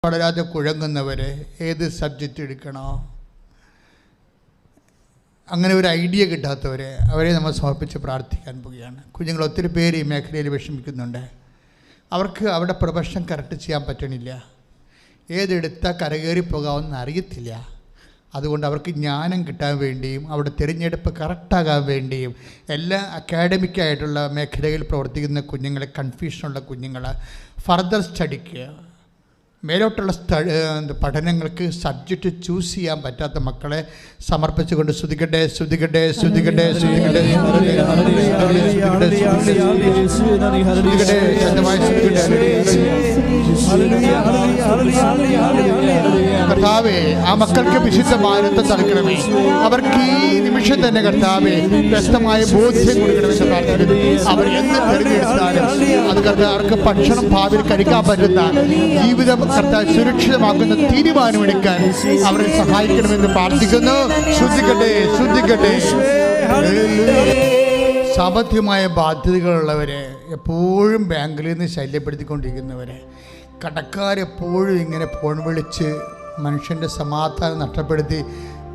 വളരാതെ കുഴങ്ങുന്നവരെ ഏത് സബ്ജക്റ്റ് എടുക്കണോ, അങ്ങനെ ഒരു ഐഡിയ കിട്ടാത്തവരെ അവരെ നമ്മൾ സമർപ്പിച്ച് പ്രാർത്ഥിക്കാൻ പോവുകയാണ്. കുഞ്ഞുങ്ങൾ ഒത്തിരി പേര് ഈ മേഖലയിൽ വിഷമിക്കുന്നുണ്ട്. അവർക്ക് അവരുടെ പ്രൊഫഷൻ കറക്റ്റ് ചെയ്യാൻ പറ്റണില്ല, ഏതെടുത്താൽ കരകയറി പോകാമെന്ന് അറിയത്തില്ല. അതുകൊണ്ട് അവർക്ക് ജ്ഞാനം കിട്ടാൻ വേണ്ടിയും അവിടെ തിരഞ്ഞെടുപ്പ് കറക്റ്റാകാൻ വേണ്ടിയും എല്ലാ അക്കാഡമിക്കായിട്ടുള്ള മേഖലയിൽ പ്രവർത്തിക്കുന്ന കുഞ്ഞുങ്ങളെ, കൺഫ്യൂഷനുള്ള കുഞ്ഞുങ്ങളെ ഫർദർ സ്റ്റഡിക്ക്, മേലോട്ടുള്ള പഠനങ്ങൾക്ക് സബ്ജക്റ്റ് ചൂസ് ചെയ്യാൻ പറ്റാത്ത മക്കളെ സമർപ്പിച്ചുകൊണ്ട് സ്തുതിക്കട്ടെ, സ്തുതിക്കട്ടെ, സ്തുതിക്കട്ടെ, സ്തുതിക്കട്ടെ, കർത്താവേ, ആ മക്കൾക്ക് വിശുദ്ധ മാനത്തെ നൽകണമേ. അവർക്ക് ഈ നിമിഷം തന്നെ കർത്താവേ വ്യക്തമായ ബോധ്യം കൊടുക്കണമെന്ന് പ്രാർത്ഥിക്കുന്നു. അവർ എന്ത് തിരഞ്ഞെടുത്താലും അത് കർത്താവർക്ക് ഭക്ഷണം ഭാവിയിൽ കഴിക്കാൻ പറ്റുന്ന ജീവിതം കർത്താവ് സുരക്ഷിതമാക്കുന്ന തീരുമാനമെടുക്കാൻ അവരെ സഹായിക്കണമെന്ന് പ്രാർത്ഥിക്കുന്നു. ശ്രദ്ധിക്കട്ടെ, ശ്രദ്ധിക്കട്ടെ. സാമ്പത്തികമായ ബാധ്യതകളുള്ളവരെ, എപ്പോഴും ബാങ്കിൽ നിന്ന് ശല്യപ്പെടുത്തിക്കൊണ്ടിരിക്കുന്നവരെ, കടക്കാരെപ്പോഴും ഇങ്ങനെ ഫോൺ വിളിച്ച് മനുഷ്യൻ്റെ സമാധാനം നഷ്ടപ്പെടുത്തി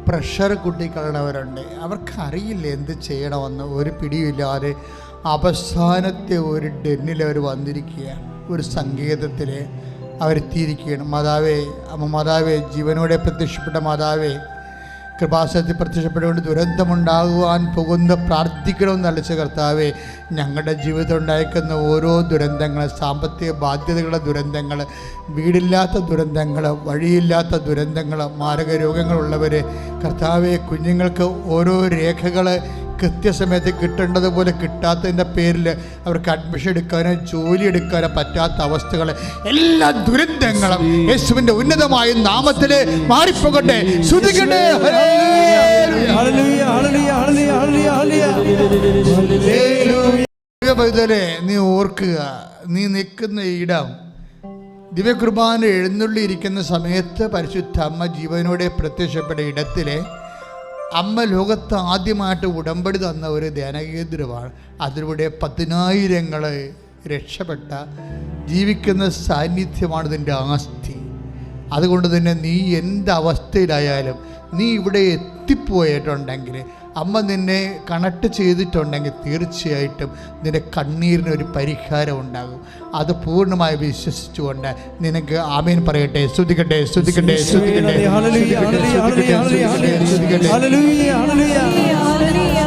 പ്രഷർ കൂട്ടിക്കളണവരുണ്ട്. അവർക്കറിയില്ല എന്ത് ചെയ്യണമെന്ന്, ഒരു പിടിയില്ലാതെ അവസാനത്തെ ഒരു ഡെന്നിൽ അവർ വന്നിരിക്കുകയാണ്, ഒരു സങ്കേതത്തിൽ അവരെത്തിയിരിക്കുകയാണ്. മാതാവേ, ജീവനോടെ പ്രത്യക്ഷപ്പെട്ട മാതാവേ, കൃപാസനത്തിൽ പ്രത്യക്ഷപ്പെട്ടുകൊണ്ട് ദുരന്തമുണ്ടാകുവാൻ പോകുന്ന പ്രാർത്ഥിക്കണമെന്ന് അലച്ച കർത്താവേ, ഞങ്ങളുടെ ജീവിതത്തിൽ ഉണ്ടായിരിക്കുന്ന ഓരോ ദുരന്തങ്ങൾ, സാമ്പത്തിക ബാധ്യതകളുടെ ദുരന്തങ്ങൾ, വീടില്ലാത്ത ദുരന്തങ്ങൾ, വഴിയില്ലാത്ത ദുരന്തങ്ങൾ, മാരക രോഗങ്ങളുള്ളവർ കർത്താവേ, കുഞ്ഞുങ്ങൾക്ക് ഓരോ രേഖകൾ കൃത്യസമയത്ത് കിട്ടേണ്ടതുപോലെ കിട്ടാത്തതിൻ്റെ പേരിൽ അവർക്ക് അഡ്മിഷൻ എടുക്കാനോ ജോലി എടുക്കാനോ പറ്റാത്ത അവസ്ഥകൾ, എല്ലാ ദുരന്തങ്ങളും യേശുവിൻ്റെ ഉന്നതമായ നാമത്തിൽ മാറിപ്പോകട്ടെ. ശ്രദ്ധിക്കട്ടെ. നീ ഓർക്കുക, നീ നിൽക്കുന്ന ഇടം ദിവ്യകുർബാന എഴുന്നള്ളിയിരിക്കുന്ന സമയത്ത് പരിശുദ്ധ അമ്മ ജീവനോടെ പ്രത്യക്ഷപ്പെട്ട ഇടത്തിലെ അമ്മ ലോകത്ത് ആദ്യമായിട്ട് ഉടമ്പടി തന്ന ഒരു ധ്യാനകേന്ദ്രമാണ്. അതിലൂടെ 10,000 രക്ഷപ്പെട്ട ജീവിക്കുന്ന സാന്നിധ്യമാണ് ഇതിൻ്റെ ആസ്തി. അതുകൊണ്ട് തന്നെ നീ എന്ത് അവസ്ഥയിലായാലും നീ ഇവിടെ എത്തിപ്പോയിട്ടുണ്ടെങ്കിൽ, അമ്മ നിന്നെ കണക്ട് ചെയ്തിട്ടുണ്ടെങ്കിൽ തീർച്ചയായിട്ടും നിന്റെ കണ്ണീരിനൊരു പരിഹാരം ഉണ്ടാകും. അത് പൂർണ്ണമായി വിശ്വസിച്ചുകൊണ്ട് നിനക്ക് ആമേൻ പറയട്ടെ. സ്തുതിക്കട്ടെ, സ്തുതിക്കട്ടെ, സ്തുതിക്കട്ടെ.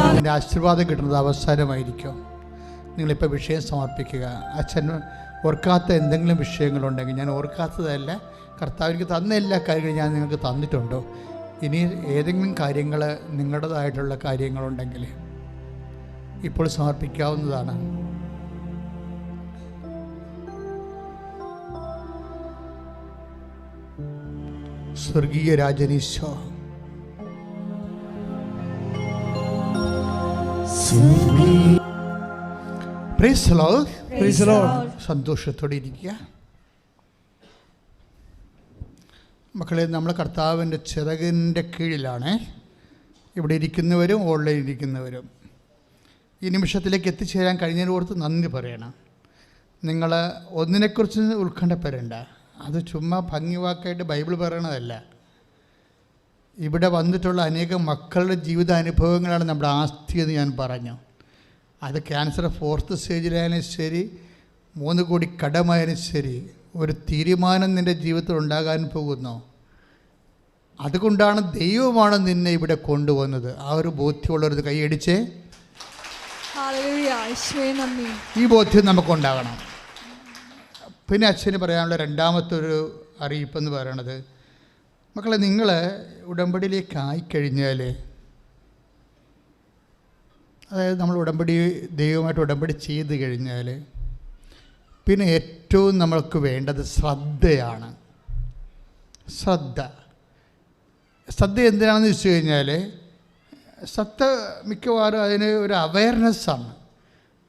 അതിൻ്റെ ആശീർവാദം കിട്ടുന്നത് അവസാനമായിരിക്കും. നിങ്ങളിപ്പോൾ വിഷയം സമർപ്പിക്കുക. അച്ഛൻ ഓർക്കാത്ത എന്തെങ്കിലും വിഷയങ്ങളുണ്ടെങ്കിൽ, ഞാൻ ഓർക്കാത്തതല്ല, കർത്താവ് എനിക്ക് തന്ന എല്ലാ കാര്യങ്ങളും ഞാൻ നിങ്ങൾക്ക് തന്നിട്ടുണ്ടോ, ഇനി ഏതെങ്കിലും കാര്യങ്ങൾ നിങ്ങളുടേതായിട്ടുള്ള കാര്യങ്ങളുണ്ടെങ്കിൽ ഇപ്പോൾ സമർപ്പിക്കാവുന്നതാണ്. സ്വർഗീയ രാജനീശോ, praise the lord, praise the lord. സന്തോഷത്തോടെ ഇരിക്കുക മക്കളെ. നമ്മൾ കർത്താവിൻ്റെ ചിറകിൻ്റെ കീഴിലാണ് ഇവിടെ ഇരിക്കുന്നവരും ഓൺലൈൻ ഇരിക്കുന്നവരും. ഈ നിമിഷത്തിലേക്ക് എത്തിച്ചേരാൻ കഴിഞ്ഞതിനോർത്ത് നന്ദി പറയണം. നിങ്ങൾ ഒന്നിനെക്കുറിച്ച് ഉത്കണ്ഠപ്പെടേണ്ട. അത് ചുമ്മാ ഭംഗിവാക്കായിട്ട് ബൈബിൾ പറയണതല്ല. ഇവിടെ വന്നിട്ടുള്ള അനേകം മക്കളുടെ ജീവിതാനുഭവങ്ങളാണ് നമ്മുടെ ആസ്തി എന്ന് ഞാൻ പറഞ്ഞു. അത് ക്യാൻസർ 4th സ്റ്റേജിലായാലും ശരി, 3 കോടി കടമായാലും ശരി, ഒരു തീരുമാനം നിൻ്റെ ജീവിതത്തിൽ ഉണ്ടാകാൻ പോകുന്നു. അതുകൊണ്ടാണ് ദൈവമാണ് നിന്നെ ഇവിടെ കൊണ്ടുവന്നത്. ആ ഒരു ബോധ്യമുള്ളവരത് കൈയടിച്ചേ. ഈ ബോധ്യം നമുക്കുണ്ടാകണം. പിന്നെ അച്ഛന് പറയാനുള്ള രണ്ടാമത്തെ ഒരു അറിയിപ്പെന്ന് പറയണത്, മക്കളെ, നിങ്ങൾ ഉടമ്പടിയിലേക്ക് ആയിക്കഴിഞ്ഞാൽ, അതായത് നമ്മൾ ദൈവമായിട്ട് ഉടമ്പടി ചെയ്ത് കഴിഞ്ഞാൽ, പിന്നെ ഏറ്റവും നമ്മൾക്ക് വേണ്ടത് ശ്രദ്ധയാണ്. ശ്രദ്ധ എന്തിനാണെന്ന് വെച്ച് കഴിഞ്ഞാൽ, ശ്രദ്ധ മിക്കവാറും അതിന് ഒരു അവയർനെസ്സാണ്.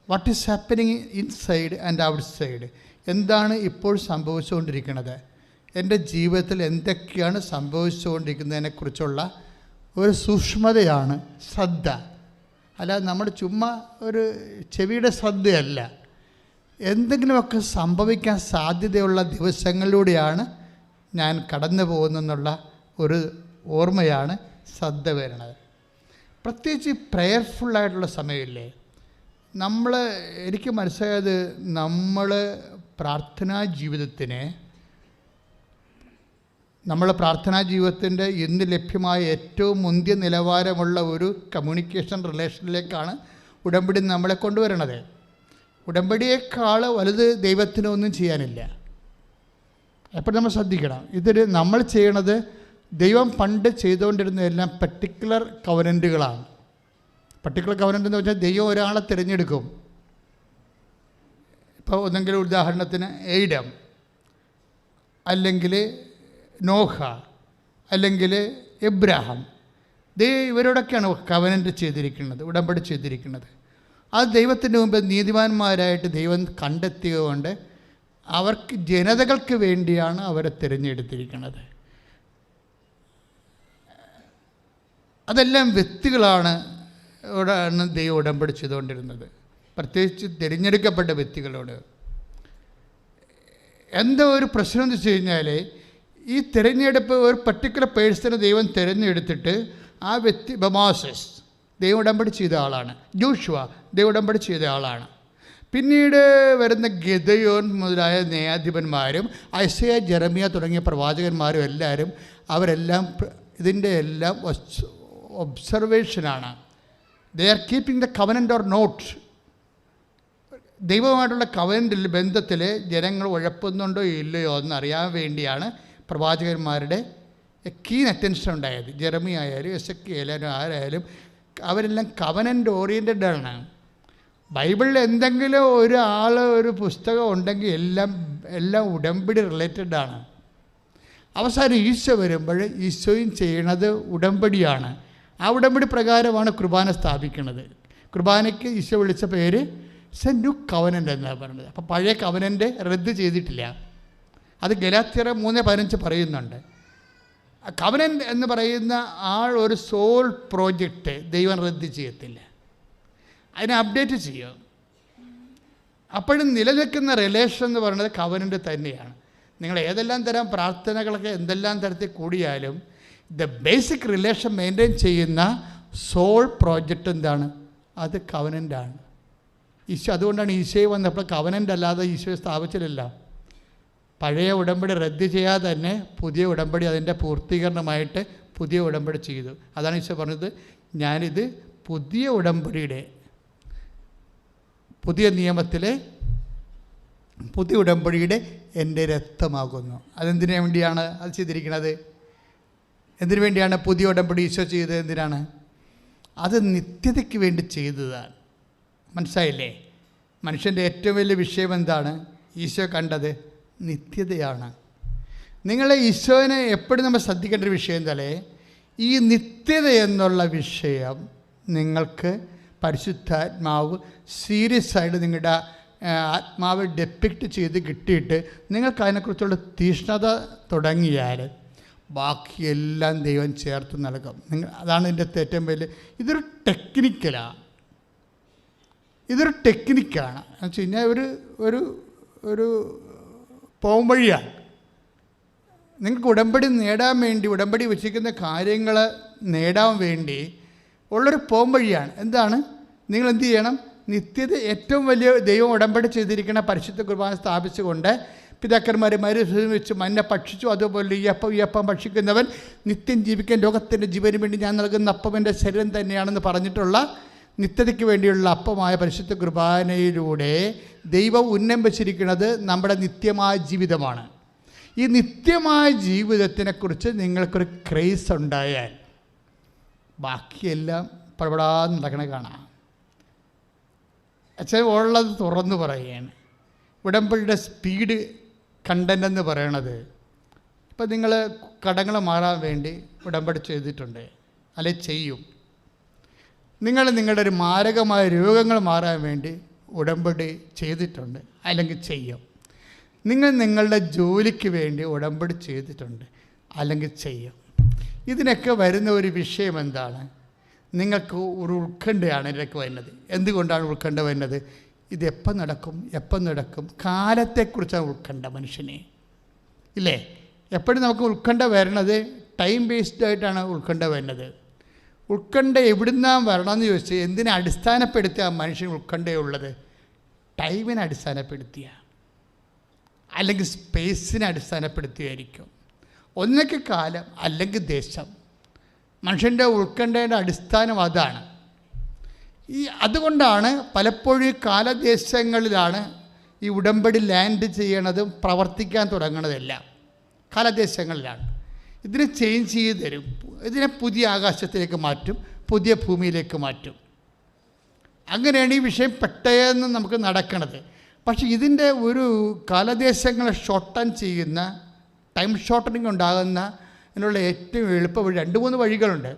What is happening inside and outside. എന്താണ് ഇപ്പോൾ സംഭവിച്ചുകൊണ്ടിരിക്കുന്നത്, എൻ്റെ ജീവിതത്തിൽ എന്തൊക്കെയാണ് സംഭവിച്ചുകൊണ്ടിരിക്കുന്നതിനെക്കുറിച്ചുള്ള ഒരു സൂക്ഷ്മതയാണ് ശ്രദ്ധ. അല്ലാതെ നമ്മുടെ ചുമ്മാ ഒരു ചെവിയുടെ ശ്രദ്ധയല്ല. എന്തെങ്കിലുമൊക്കെ സംഭവിക്കാൻ സാധ്യതയുള്ള ദിവസങ്ങളിലൂടെയാണ് ഞാൻ കടന്നു പോകുന്നെന്നുള്ള ഒരു ഓർമ്മയാണ് ശ്രദ്ധ വരുന്നത്. പ്രത്യേകിച്ച് പ്രയർഫുള്ളായിട്ടുള്ള സമയമില്ലേ, എനിക്ക് മനസ്സിലായത് നമ്മൾ പ്രാർത്ഥനാ ജീവിതത്തിൻ്റെ ഇന്ന് ലഭ്യമായ ഏറ്റവും മുന്തിയ നിലവാരമുള്ള ഒരു കമ്മ്യൂണിക്കേഷൻ റിലേഷനിലേക്കാണ് ഉടമ്പടി നമ്മളെ കൊണ്ടുവരണത്. ഉടമ്പടിയേക്കാൾ വലുത് ദൈവത്തിനൊന്നും ചെയ്യാനില്ല. എപ്പോഴും നമ്മൾ ശ്രദ്ധിക്കണം, നമ്മൾ ചെയ്യണത് ദൈവം പണ്ട് ചെയ്തുകൊണ്ടിരുന്നതെല്ലാം പർട്ടിക്കുലർ കവനൻറ്റുകളാണ്. പർട്ടിക്കുലർ കവനൻ്റ് എന്ന് വെച്ചാൽ ദൈവം ഒരാളെ തിരഞ്ഞെടുക്കും. ഇപ്പോൾ ഒന്നെങ്കിലും ഉദാഹരണത്തിന് ഏഡം, അല്ലെങ്കിൽ നോഹ, അല്ലെങ്കിൽ എബ്രാഹാം, ഇവരോടൊക്കെയാണ് കവനൻ്റ് ചെയ്തിരിക്കുന്നത്, ഉടമ്പടി ചെയ്തിരിക്കുന്നത്. അത് ദൈവത്തിൻ്റെ മുമ്പിൽ നീതിമാന്മാരായിട്ട് ദൈവം കണ്ടെത്തിയതുകൊണ്ട് അവർക്ക് ജനതകൾക്ക് വേണ്ടിയാണ് അവരെ തിരഞ്ഞെടുത്തിരിക്കുന്നത്. അതെല്ലാം വ്യക്തികളാണ് ദൈവം ഉടമ്പടി ചെയ്തുകൊണ്ടിരുന്നത്, പ്രത്യേകിച്ച് തിരഞ്ഞെടുക്കപ്പെട്ട വ്യക്തികളോട്. എന്താ ഒരു പ്രശ്നം എന്ന് വെച്ച് കഴിഞ്ഞാൽ, ഈ തിരഞ്ഞെടുപ്പ് ഒരു പർട്ടിക്കുലർ പേഴ്സണെ ദൈവം തിരഞ്ഞെടുത്തിട്ട് ആ വ്യക്തി മോസസ് ദൈവം ഉടമ്പടി ചെയ്ത ആളാണ്, ജോഷുവ ദൈവം ഉടമ്പടി ചെയ്ത ആളാണ്. പിന്നീട് വരുന്ന ഗിദെയോൻ മുതലായ ന്യായാധിപന്മാരും ഐസയ, ജെറമിയ തുടങ്ങിയ പ്രവാചകന്മാരും അവരെല്ലാം ഇതിൻ്റെ എല്ലാം ഒബ്സർവേഷനാണ്. They are keeping the covenant or not. ദൈവമായിട്ടുള്ള കവനൻ്റിൽ ബന്ധത്തിൽ ജനങ്ങൾ ഉഴപ്പുന്നുണ്ടോ ഇല്ലയോ എന്നറിയാൻ വേണ്ടിയാണ് പ്രവാചകന്മാരുടെ കീൻ അറ്റൻഷൻ ഉണ്ടായത്. ജെറമിയ ആയാലും എസെക്കിയേൽ ആരായാലും അവരെല്ലാം കവനൻ്റ് ഓറിയൻറ്റഡ് ആണ്. ബൈബിളിൽ എന്തെങ്കിലും ഒരു പുസ്തകം ഉണ്ടെങ്കിൽ എല്ലാം ഉടമ്പടി റിലേറ്റഡ് ആണ്. അവസാനം ഈശോ വരുമ്പോൾ ഈശോയും ചെയ്യണത് ഉടമ്പടിയാണ്. ആ ഉടമ്പടി പ്രകാരമാണ് കുർബാന സ്ഥാപിക്കുന്നത്. കുർബാനയ്ക്ക് ഈശോ വിളിച്ച പേര് ന്യൂ കവനൻ്റ് എന്നാണ് പറയുന്നത്. അപ്പോൾ പഴയ കവനൻ്റ് റദ്ദ് ചെയ്തിട്ടില്ല. അത് ഗലാത്യർ 3:15 പറയുന്നുണ്ട്. കവനൻ്റ് എന്ന് പറയുന്ന ഒരു സോൾ പ്രോജക്റ്റ് ദൈവം റദ്ദ് ചെയ്യത്തില്ല, അതിനെ അപ്ഡേറ്റ് ചെയ്യും. അപ്പോഴും നിലനിൽക്കുന്ന റിലേഷൻ എന്ന് പറയുന്നത് കവനൻ്റ് തന്നെയാണ്. നിങ്ങൾ ഏതെല്ലാം തരം പ്രാർത്ഥനകളൊക്കെ എന്തെല്ലാം തരത്തിൽ കൂടിയാലും ദ ബേസിക് റിലേഷൻ മെയിൻറ്റെയിൻ ചെയ്യുന്ന സോൾ പ്രോജക്റ്റ് എന്താണ്? അത് കവനൻ്റാണ്. ഈശോ അതുകൊണ്ടാണ് ഈശോയെ വന്നപ്പോൾ കവനൻ്റ് അല്ലാതെ ഈശോയെ സ്ഥാപിച്ചിട്ടില്ല. പഴയ ഉടമ്പടി റദ്ദ് ചെയ്യാതെ തന്നെ പുതിയ ഉടമ്പടി അതിൻ്റെ പൂർത്തീകരണമായിട്ട് പുതിയ ഉടമ്പടി ചെയ്തു. അതാണ് ഈശോ പറഞ്ഞത്, ഞാനിത് പുതിയ ഉടമ്പടിയുടെ പുതിയ നിയമത്തിലെ പുതിയ ഉടമ്പടിയുടെ എൻ്റെ രക്തമാകുന്നു. അതെന്തിനു വേണ്ടിയാണ് അത് ചെയ്തിരിക്കുന്നത്? എന്തിനു വേണ്ടിയാണ് പുതിയ ഉടമ്പടി ഈശോ ചെയ്തത്? എന്തിനാണ്? അത് നിത്യതയ്ക്ക് വേണ്ടി ചെയ്തതാണ്. മനസ്സിലായില്ലേ? മനുഷ്യൻ്റെ ഏറ്റവും വലിയ വിഷയം എന്താണ്? ഈശോ കണ്ടത് നിത്യതയാണ്. നിങ്ങളെ ഈശോനെ എപ്പോഴും നമ്മൾ ശ്രദ്ധിക്കേണ്ട ഒരു വിഷയം എന്താലേ, ഈ നിത്യത എന്നുള്ള വിഷയം നിങ്ങൾക്ക് പരിശുദ്ധാത്മാവ് സീരിയസ് ആയിട്ട് നിങ്ങളുടെ ആത്മാവ് ഡെപ്പിക്റ്റ് ചെയ്ത് കിട്ടിയിട്ട് നിങ്ങൾക്ക് അതിനെക്കുറിച്ചുള്ള തീഷ്ണത തുടങ്ങിയാൽ ബാക്കിയെല്ലാം ദൈവം ചേർത്ത് നൽകും. അതാണ് ഇതിൻ്റെ ഏറ്റവും വലിയ ഇതൊരു ടെക്നിക്കലാണ്. എന്ന് വെച്ച് കഴിഞ്ഞാൽ ഒരു പോംവഴിയാണ്. നിങ്ങൾക്ക് ഉടമ്പടി നേടാൻ വേണ്ടി, ഉടമ്പടി വച്ചിരിക്കുന്ന കാര്യങ്ങൾ നേടാൻ വേണ്ടി ഉള്ളൊരു പോംവഴിയാണ്. എന്താണ്? നിങ്ങൾ എന്ത് ചെയ്യണം? നിത്യത ഏറ്റവും വലിയ ദൈവം ഉടമ്പടി ചെയ്തിരിക്കുന്ന പരിശുദ്ധ കുർബാന സ്ഥാപിച്ചുകൊണ്ട് പിതാക്കന്മാർ വെച്ച് മഞ്ഞ ഭക്ഷിച്ചു, അതുപോലെ ഈ അപ്പം ഭക്ഷിക്കുന്നവൻ നിത്യം ജീവിക്കാൻ ലോകത്തിൻ്റെ ജീവന് വേണ്ടി ഞാൻ നൽകുന്ന അപ്പം എൻ്റെ ശരീരം തന്നെയാണെന്ന് പറഞ്ഞിട്ടുള്ള നിത്യതയ്ക്ക് വേണ്ടിയുള്ള അപ്പമായ പരിശുദ്ധ കുർബാനയിലൂടെ ദൈവം ഉന്നം വച്ചിരിക്കുന്നത് നമ്മുടെ നിത്യമായ ജീവിതമാണ്. ഈ നിത്യമായ ജീവിതത്തിനെക്കുറിച്ച് നിങ്ങൾക്കൊരു ക്രേസ് ഉണ്ടായാൽ ബാക്കിയെല്ലാം പടപടാന്ന് നടക്കണ കാണാം. അച്ഛൻ ഉള്ളത് തുറന്നു പറയുകയാണ്. ഉടമ്പടിയുടെ സ്പീഡ് കണ്ടൻ്റ് എന്ന് പറയണത്, ഇപ്പം നിങ്ങൾ കടങ്ങൾ മാറാൻ വേണ്ടി ഉടമ്പടി ചെയ്തിട്ടുണ്ട്, അല്ലെ ചെയ്യും. നിങ്ങളുടെ ഒരു മാരകമായ രോഗങ്ങൾ മാറാൻ വേണ്ടി ഉടമ്പടി ചെയ്തിട്ടുണ്ട്, അല്ലെങ്കിൽ ചെയ്യും. നിങ്ങളുടെ ജോലിക്ക് വേണ്ടി ഉടമ്പടി ചെയ്തിട്ടുണ്ട്, അല്ലെങ്കിൽ ചെയ്യും. ഇതിനൊക്കെ വരുന്ന ഒരു വിഷയം എന്താണ്? നിങ്ങൾക്ക് ഒരു ഉത്കണ്ഠയാണ് ഇതിനൊക്കെ വരുന്നത്. എന്തുകൊണ്ടാണ് ഉത്കണ്ഠ വരുന്നത്? ഇതെപ്പം നടക്കും? കാലത്തെക്കുറിച്ചാണ് ഉത്കണ്ഠ മനുഷ്യനെ, ഇല്ലേ? എപ്പോഴും നമുക്ക് ഉത്കണ്ഠ വരണത് ടൈം ബേസ്ഡ് ആയിട്ടാണ് ഉത്കണ്ഠ വരുന്നത്. ഉത്കണ്ഠ എവിടുന്നാണ് വരണമെന്ന് ചോദിച്ചാൽ എന്തിനെ അടിസ്ഥാനപ്പെടുത്തിയ മനുഷ്യൻ ഉത്കണ്ഠയുള്ളത്? ടൈമിനെ അടിസ്ഥാനപ്പെടുത്തിയ, അല്ലെങ്കിൽ സ്പേസിനെ അടിസ്ഥാനപ്പെടുത്തിയായിരിക്കും. ഒന്നൊക്കെ കാലം അല്ലെങ്കിൽ ദേശം. മനുഷ്യൻ്റെ ഉത്കണ്ഠയുടെ അടിസ്ഥാനം അതാണ്. അതുകൊണ്ടാണ് പലപ്പോഴും ഈ കാലദേശങ്ങളിലാണ് ഈ ഉടമ്പടി ലാൻഡ് ചെയ്യണതും പ്രവർത്തിക്കാൻ തുടങ്ങണതെല്ലാം കാലദേശങ്ങളിലാണ്. ഇതിനെ ചേഞ്ച് ചെയ്ത് തരും. ഇതിനെ പുതിയ ആകാശത്തിലേക്ക് മാറ്റും, പുതിയ ഭൂമിയിലേക്ക് മാറ്റും. അങ്ങനെയാണ് ഈ വിഷയം പെട്ടെന്ന് നമുക്ക് നടക്കണത്. പക്ഷേ ഇതിൻ്റെ ഒരു കാലദേശങ്ങളെ ഷോർട്ടൻ ചെയ്യുന്ന, ടൈം ഷോർട്ടനിങ് ഉണ്ടാകുന്ന അതിനുള്ള ഏറ്റവും എളുപ്പ വഴി 2-3 വഴികളുണ്ട്.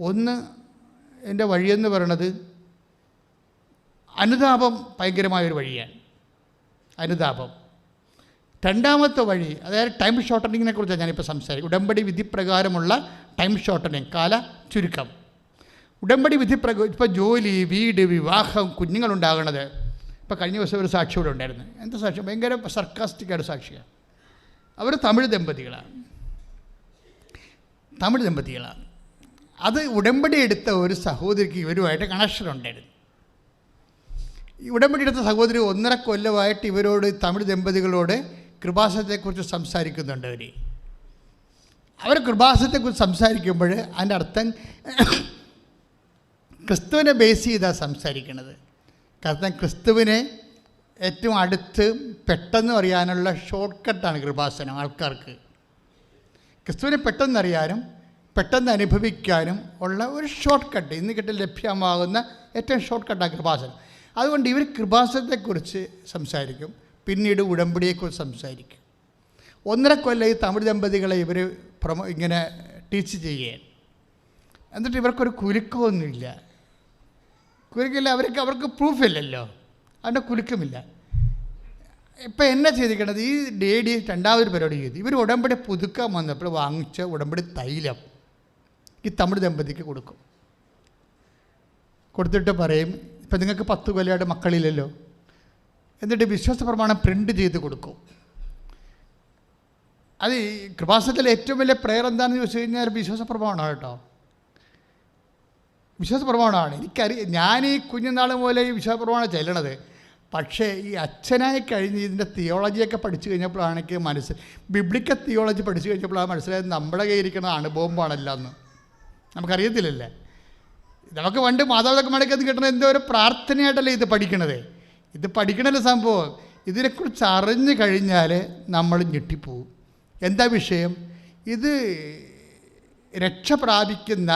ഒന്ന്, എൻ്റെ വഴിയെന്ന് പറയണത് അനുതാപം ഭയങ്കരമായൊരു വഴിയാണ്. അനുതാപം. രണ്ടാമത്തെ വഴി, അതായത് ടൈം ഷോർട്ടനിങ്ങിനെ കുറിച്ചാണ് ഞാനിപ്പോൾ സംസാരിക്കും. ഉടമ്പടി വിധിപ്രകാരമുള്ള ടൈം ഷോർട്ടനിങ്, കാല ചുരുക്കം. ഉടമ്പടി വിധിപ്രകാരം ഇപ്പോൾ ജോലി, വീട്, വിവാഹം, കുഞ്ഞുങ്ങളുണ്ടാകണത്. ഇപ്പോൾ കഴിഞ്ഞ ദിവസം ഒരു സാക്ഷി ഇവിടെ ഉണ്ടായിരുന്നു. എന്താ സാക്ഷി? ഭയങ്കര സർക്കാസ്റ്റിക്കായിട്ട് സാക്ഷിയാണ്. അവർ തമിഴ് ദമ്പതികളാണ്. അത് ഉടമ്പടി എടുത്ത ഒരു സഹോദരിക്ക് ഇവരുമായിട്ട് കണക്ഷൻ ഉണ്ടായിരുന്നു. ഈ ഉടമ്പടി എടുത്ത സഹോദരി 1.5 കൊല്ലമായിട്ട് ഇവരോട്, തമിഴ് ദമ്പതികളോട് കൃപാസനത്തെക്കുറിച്ച് സംസാരിക്കുന്നുണ്ട്. അവർ കൃപാസനത്തെക്കുറിച്ച് സംസാരിക്കുമ്പോൾ അതിൻ്റെ അർത്ഥം ക്രിസ്തുവിനെ ബേസ് ചെയ്താണ് സംസാരിക്കുന്നത്. കാരണം ക്രിസ്തുവിനെ ഏറ്റവും അടുത്ത് പെട്ടെന്ന് അറിയാനുള്ള ഷോർട്ട് കട്ടാണ് കൃപാസനം. ആൾക്കാർക്ക് ക്രിസ്തുവിനെ പെട്ടെന്നറിയാനും പെട്ടെന്ന് അനുഭവിക്കാനും ഉള്ള ഒരു ഷോർട്ട് കട്ട്, ഇന്ന് കിട്ടി ലഭ്യമാകുന്ന ഏറ്റവും ഷോർട്ട് കട്ടാണ് കൃപാസനം. അതുകൊണ്ട് ഇവർ കൃപാസനത്തെക്കുറിച്ച് സംസാരിക്കും, പിന്നീട് ഉടമ്പടിയെക്കുറിച്ച് സംസാരിക്കും. 1.5 കൊല്ലം ഈ തമിഴ് ദമ്പതികളെ ഇവർ ഇങ്ങനെ ടീച്ച് ചെയ്യുകയാണ്. എന്നിട്ട് ഇവർക്കൊരു കുലുക്കമൊന്നുമില്ല. അവർക്ക് പ്രൂഫില്ലല്ലോ, അതിൻ്റെ കുലുക്കമില്ല. ഇപ്പം എന്നാ ചെയ്തിരിക്കണത്? ഈ ഡേഡി രണ്ടാമതൊരു പരിപാടി ചെയ്തു. ഇവർ ഉടമ്പടി പുതുക്കാൻ വന്നപ്പോൾ വാങ്ങിച്ച ഉടമ്പടി തൈലം ഈ തമിഴ് ദമ്പതിക്ക് കൊടുക്കും. കൊടുത്തിട്ട് പറയും, ഇപ്പം നിങ്ങൾക്ക് 10 കൊല്ലമായിട്ട് മക്കളില്ലല്ലോ, എന്നിട്ട് വിശ്വാസ പ്രമാണം പ്രിൻ്റ് ചെയ്ത് കൊടുക്കും. അത് ഈ കൃപാസനത്തിലെ ഏറ്റവും വലിയ പ്രെയർ എന്താണെന്ന് ചോദിച്ചു കഴിഞ്ഞാൽ വിശ്വാസ പ്രമാണമാണ് കേട്ടോ. വിശ്വാസ പ്രമാണമാണ്. ഞാൻ ഈ കുഞ്ഞുനാൾ പോലെ ഈ വിശ്വാസ പ്രമാണം ചെല്ലണത്. പക്ഷേ ഈ അച്ഛനായി കഴിഞ്ഞ് ഇതിൻ്റെ തിയോളജിയൊക്കെ പഠിച്ചു കഴിഞ്ഞപ്പോഴാണ് എനിക്ക് ബിബ്ലിക്കൽ തിയോളജി പഠിച്ചു കഴിഞ്ഞപ്പോഴാണ് മനസ്സിലായത് നമ്മുടെ കയ്യിരിക്കുന്ന അണുബോംബാണല്ലോ എന്ന്. നമുക്കറിയത്തില്ലല്ലേ. നമുക്ക് പണ്ട് മാതാപിതാക്കന്മാരൊക്കെ അത് കിട്ടണത് എന്തോ ഒരു പ്രാർത്ഥനയായിട്ടല്ലേ ഇത് പഠിക്കണത്. ഇത് പഠിക്കണല്ലോ സംഭവം. ഇതിനെക്കുറിച്ച് അറിഞ്ഞു കഴിഞ്ഞാൽ നമ്മൾ ഞെട്ടിപ്പോവും. എന്താ വിഷയം? ഇത് രക്ഷ പ്രാപിക്കുന്ന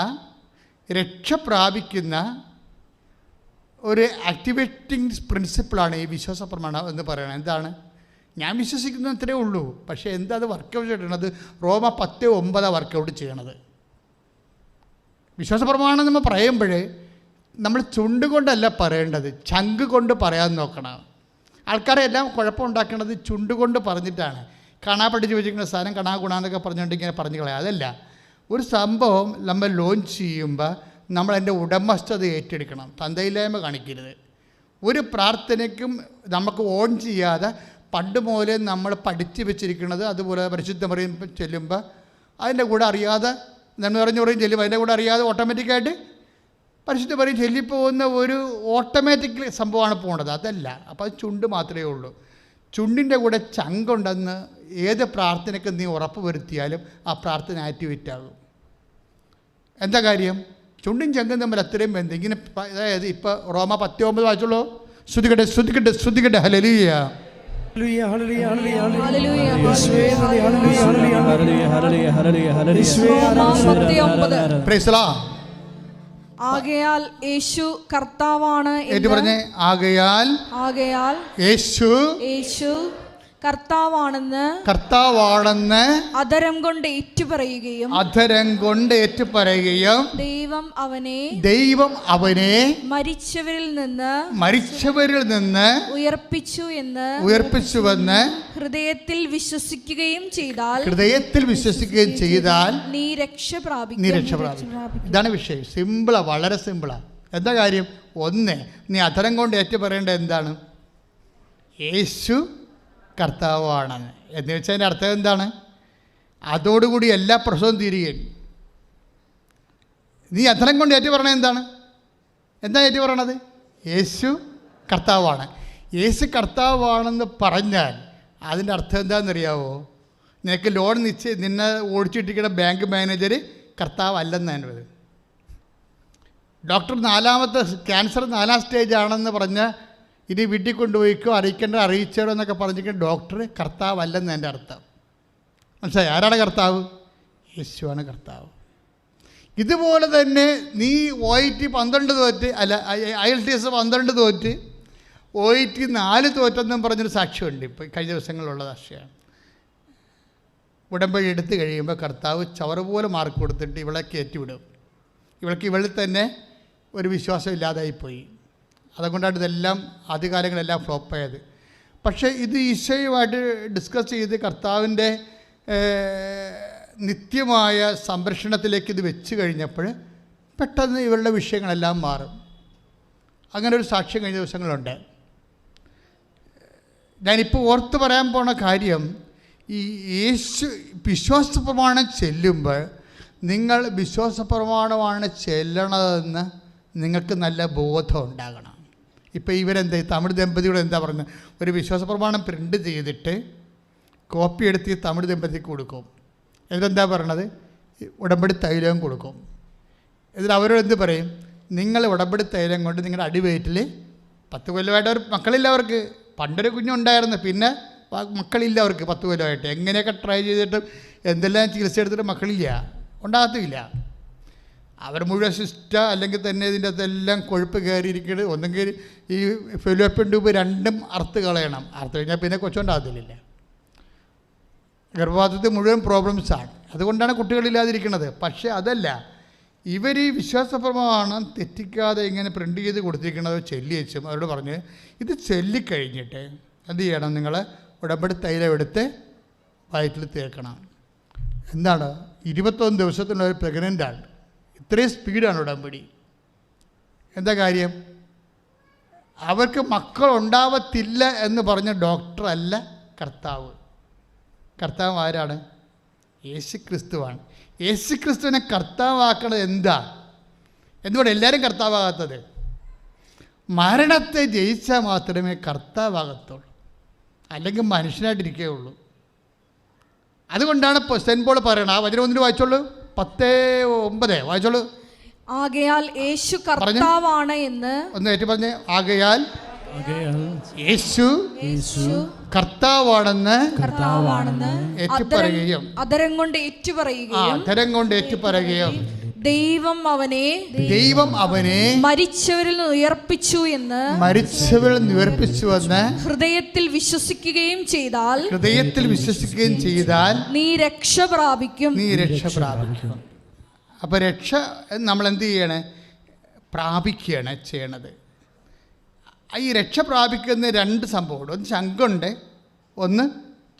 ഒരു ആക്ടിവേറ്റിംഗ് പ്രിൻസിപ്പിളാണ് ഈ വിശ്വാസ പ്രമാണം എന്ന് പറയുന്നത്. എന്താണ്? ഞാൻ വിശ്വസിക്കുന്നത് അത്രേ ഉള്ളൂ. പക്ഷേ എന്താ അത് വർക്കൗട്ട് ചെയ്യണത്? റോമ 10:9 വർക്കൗട്ട് ചെയ്യണത്. വിശ്വാസ പ്രമാണം നമ്മൾ പറയുമ്പോൾ നമ്മൾ ചുണ്ടുകൊണ്ടല്ല പറയേണ്ടത്, ചങ്ക് കൊണ്ട് പറയാൻ നോക്കണം. ആൾക്കാരെ എല്ലാം കുഴപ്പമുണ്ടാക്കുന്നത് ചുണ്ടുകൊണ്ട് പറഞ്ഞിട്ടാണ്. കാണാ പഠിച്ച് വെച്ചിരിക്കുന്ന സാധനം കണാ ഗുണാന്നൊക്കെ പറഞ്ഞുകൊണ്ട് ഇങ്ങനെ പറഞ്ഞു കളയാം. അതല്ല, ഒരു സംഭവം നമ്മൾ ലോഞ്ച് ചെയ്യുമ്പോൾ നമ്മൾ അതിൻ്റെ ഉടമസ്ഥത ഏറ്റെടുക്കണം. തന്തയില്ലായ്മ കാണിക്കരുത്. ഒരു പ്രാർത്ഥനയ്ക്കും നമുക്ക് ഓൺ ചെയ്യാതെ പണ്ട് മുതലേ നമ്മൾ പഠിച്ച് വെച്ചിരിക്കുന്നത്, അതുപോലെ പരിശുദ്ധ മറിയം ചെല്ലുമ്പോൾ അതിൻ്റെ കൂടെ അറിയാതെ നമ്മൾ പറഞ്ഞു ചെല്ലുമ്പോൾ അതിൻ്റെ കൂടെ അറിയാതെ ഓട്ടോമാറ്റിക്കായിട്ട് പരിശുദ്ധ മറിയം ചെല്ലിപ്പോകുന്ന ഒരു ഓട്ടോമാറ്റിക് സംഭവമാണ് പോകേണ്ടത്. അതല്ല. അപ്പോൾ അത് ചുണ്ട് മാത്രമേ ഉള്ളൂ. ചുണ്ടിൻ്റെ കൂടെ ചങ്കുണ്ടെന്ന് ഏത് പ്രാർത്ഥനയ്ക്ക് നീ ഉറപ്പ് വരുത്തിയാലും ആ പ്രാർത്ഥന ആക്ടിവേറ്റ് ആകും. എന്താ കാര്യം? ചുണ്ടും ചങ്കും തമ്മിൽ അത്രയും ബന്ധം. ഇങ്ങനെ അതായത് ഇപ്പോൾ റോമ 10:9 വായിച്ചുള്ളൂ. ശ്രുതികട്ടെ ഹല്ലേലൂയ. Price the Lord. ആകയാൽ യേശു കർത്താവാണ്. പറഞ്ഞേ, ആകയാൽ യേശു കർത്താവാണെന്ന് അധരം കൊണ്ട് ഏറ്റുപറയുകയും ദൈവം അവനെ മരിച്ചവരിൽ നിന്ന് ഉയർപ്പിച്ചുവെന്ന് ഹൃദയത്തിൽ വിശ്വസിക്കുകയും ചെയ്താൽ നീ രക്ഷ പ്രാപിക്കും. ഇതാണ് വിഷയം. സിമ്പിളാ, വളരെ സിമ്പിളാ. എന്താ കാര്യം? ഒന്ന്, നീ അധരം കൊണ്ട് ഏറ്റുപറയേണ്ടത് എന്താണ്? യേശു കർത്താവാണെന്ന്. എന്ന് വെച്ചാൽ അതിൻ്റെ അർത്ഥം എന്താണ്? അതോടുകൂടി എല്ലാ പ്രശ്നവും തീരുകയും. നീ അധരം കൊണ്ട് ഏറ്റു പറയണത് എന്താണ്? എന്താ ഏറ്റു പറയണത്? യേശു കർത്താവാണ്. യേശു കർത്താവാണെന്ന് പറഞ്ഞാൽ അതിൻ്റെ അർത്ഥം എന്താണെന്നറിയാവോ? നിനക്ക് ലോൺ നിന്നെ ഓടിച്ചിട്ടിരിക്കുന്ന ബാങ്ക് മാനേജർ കർത്താവ് അല്ലെന്നാണ്. ഡോക്ടർ ക്യാൻസർ 4ാം സ്റ്റേജ് ആണെന്ന് പറഞ്ഞ് ഇനി വീട്ടിൽ കൊണ്ടുപോയിക്കോ, അറിയിച്ചോ എന്നൊക്കെ പറഞ്ഞിരിക്കുന്ന ഡോക്ടർ കർത്താവ് അല്ലെന്ന് എൻ്റെ അർത്ഥം. മനസ്സിലായി? ആരാണ് കർത്താവ്? യേശുവാണ് കർത്താവ്. ഇതുപോലെ തന്നെ നീ OIT 12 തോറ്റ്, അല്ല IELTS 12 തോറ്റ് OIT 4 തോറ്റെന്നും പറഞ്ഞൊരു സാക്ഷ്യമുണ്ട്. ഇപ്പോൾ കഴിഞ്ഞ ദിവസങ്ങളിലുള്ള സാക്ഷ്യമാണ്. ഉടമ്പടി എടുത്തു കഴിയുമ്പോൾ കർത്താവ് ചവറ് പോലെ മാർക്ക് കൊടുത്തിട്ട് ഇവളെ കയറ്റിവിടും. ഇവളിൽ തന്നെ ഒരു വിശ്വാസം ഇല്ലാതായിപ്പോയി. അതുകൊണ്ടാണ് ഇതെല്ലാം ആദ്യകാലങ്ങളെല്ലാം ഫ്ലോപ്പായത്. പക്ഷേ ഇത് ഈശോയുമായിട്ട് ഡിസ്കസ് ചെയ്ത് കർത്താവിൻ്റെ നിത്യമായ സംരക്ഷണത്തിലേക്ക് ഇത് വെച്ച് കഴിഞ്ഞപ്പോൾ പെട്ടെന്ന് ഇവരുടെ വിഷയങ്ങളെല്ലാം മാറും. അങ്ങനെ ഒരു സാക്ഷ്യം കഴിഞ്ഞ ദിവസങ്ങളുണ്ട്. ഞാനിപ്പോൾ ഓർത്ത് പറയാൻ പോണ കാര്യം, ഈ യേശു വിശ്വാസ പ്രമാണം ചെല്ലുമ്പോൾ നിങ്ങൾ വിശ്വാസ പ്രമാണമാണ് ചെല്ലണതെന്ന് നിങ്ങൾക്ക് നല്ല ബോധം ഉണ്ടാകണം. ഇപ്പോൾ ഇവരെന്താ, തമിഴ് ദമ്പതികളോട് എന്താ പറഞ്ഞത്? ഒരു വിശ്വാസ പ്രമാണം പ്രിൻ്റ് ചെയ്തിട്ട് കോപ്പി എടുത്ത് തമിഴ് ദമ്പതിക്ക് കൊടുക്കും. എന്നിട്ടെന്താ പറയണത്? ഉടമ്പടി തൈലം കൊടുക്കും. എന്നിട്ട് അവരോട് എന്ത് പറയും? നിങ്ങൾ ഉടമ്പടി തൈലം കൊണ്ട് നിങ്ങളുടെ അടിവയറ്റിൽ 10 കൊല്ലമായിട്ട് അവർ മക്കളില്ല. അവർക്ക് പണ്ടൊരു കുഞ്ഞുണ്ടായിരുന്നു, പിന്നെ മക്കളില്ല അവർക്ക് 10 കൊല്ലമായിട്ട്. എങ്ങനെയൊക്കെ ട്രൈ ചെയ്തിട്ടും എന്തെല്ലാം ചികിത്സ എടുത്തിട്ട് മക്കളില്ല, ഉണ്ടാകത്തുമില്ല. അവർ മുഴുവൻ അല്ലെങ്കിൽ തന്നെ ഇതിൻ്റെ അകത്തെല്ലാം കൊഴുപ്പ് കയറിയിരിക്കുന്നത്. ഒന്നെങ്കിൽ ഈ ഫെലോപ്പിയൻ ട്യൂബ് 2ഉം അറുത്ത് കളയണം. അറുത്ത് കഴിഞ്ഞാൽ പിന്നെ കൊച്ചുണ്ടാകത്തില്ല. ഗർഭപാത്രത്തിൽ മുഴുവൻ പ്രോബ്ലംസാണ്. അതുകൊണ്ടാണ് കുട്ടികളില്ലാതിരിക്കുന്നത്. പക്ഷേ അതല്ല, ഇവർ ഈ വിശ്വാസപ്രമാണം തെറ്റിക്കാതെ ഇങ്ങനെ പ്രിൻ്റ് ചെയ്ത് കൊടുത്തിരിക്കുന്നത് ചെല്ലി വെച്ചും അവരോട് പറഞ്ഞ് ഇത് ചെല്ലിക്കഴിഞ്ഞിട്ട് എന്ത് ചെയ്യണം? നിങ്ങൾ ഉടമ്പടി തൈലം എടുത്ത് വയറ്റിൽ തേക്കണം. എന്താണ്? 21 ദിവസത്തിനുള്ളിൽ പ്രഗ്നൻ്റാണ്. ഇത്രയും സ്പീഡാണ് ഉടമ്പടി. എന്താ കാര്യം? അവർക്ക് മക്കളുണ്ടാവത്തില്ല എന്ന് പറഞ്ഞ ഡോക്ടറല്ല കർത്താവ്. കർത്താവ് ആരാണ്? യേശു ക്രിസ്തുവാണ്. യേശു ക്രിസ്തുവിനെ കർത്താവാക്കണത് എന്താ? എന്തുകൊണ്ട് എല്ലാവരും കർത്താവാകാത്തത്? മരണത്തെ ജയിച്ചാൽ മാത്രമേ കർത്താവാകത്തുള്ളൂ, അല്ലെങ്കിൽ മനുഷ്യനായിട്ടിരിക്കുകയുള്ളൂ. അതുകൊണ്ടാണ് സെൻറ്റ് പോൾ പറയണത്. ആ വചനം 1 വായിച്ചോളൂ, 10:9 വായിച്ചോളൂ. ആകയാൽ യേശു കർത്താവാണ് എന്ന് ഒന്ന് ഏറ്റു പറഞ്ഞേ. ആകയാൽ യേശു കർത്താവാണെന്ന് ഏറ്റുപറയുകയും അധരം കൊണ്ട് ഏറ്റുപറയുകയും ദൈവം അവനെ മരിച്ചവരിൽ നിന്ന് ഉയർപ്പിച്ചുവെന്ന് ഹൃദയത്തിൽ വിശ്വസിക്കുകയും ചെയ്താൽ നീ രക്ഷ പ്രാപിക്കും. അപ്പോൾ രക്ഷ നമ്മൾ എന്ത് ചെയ്യണേ? പ്രാപിക്കുകയാണ് ചെയ്യണത്. ഈ രക്ഷ പ്രാപിക്കുന്ന 2 സംഭവമുണ്ട്. ഒന്ന് ശങ്കുണ്ട്, ഒന്ന്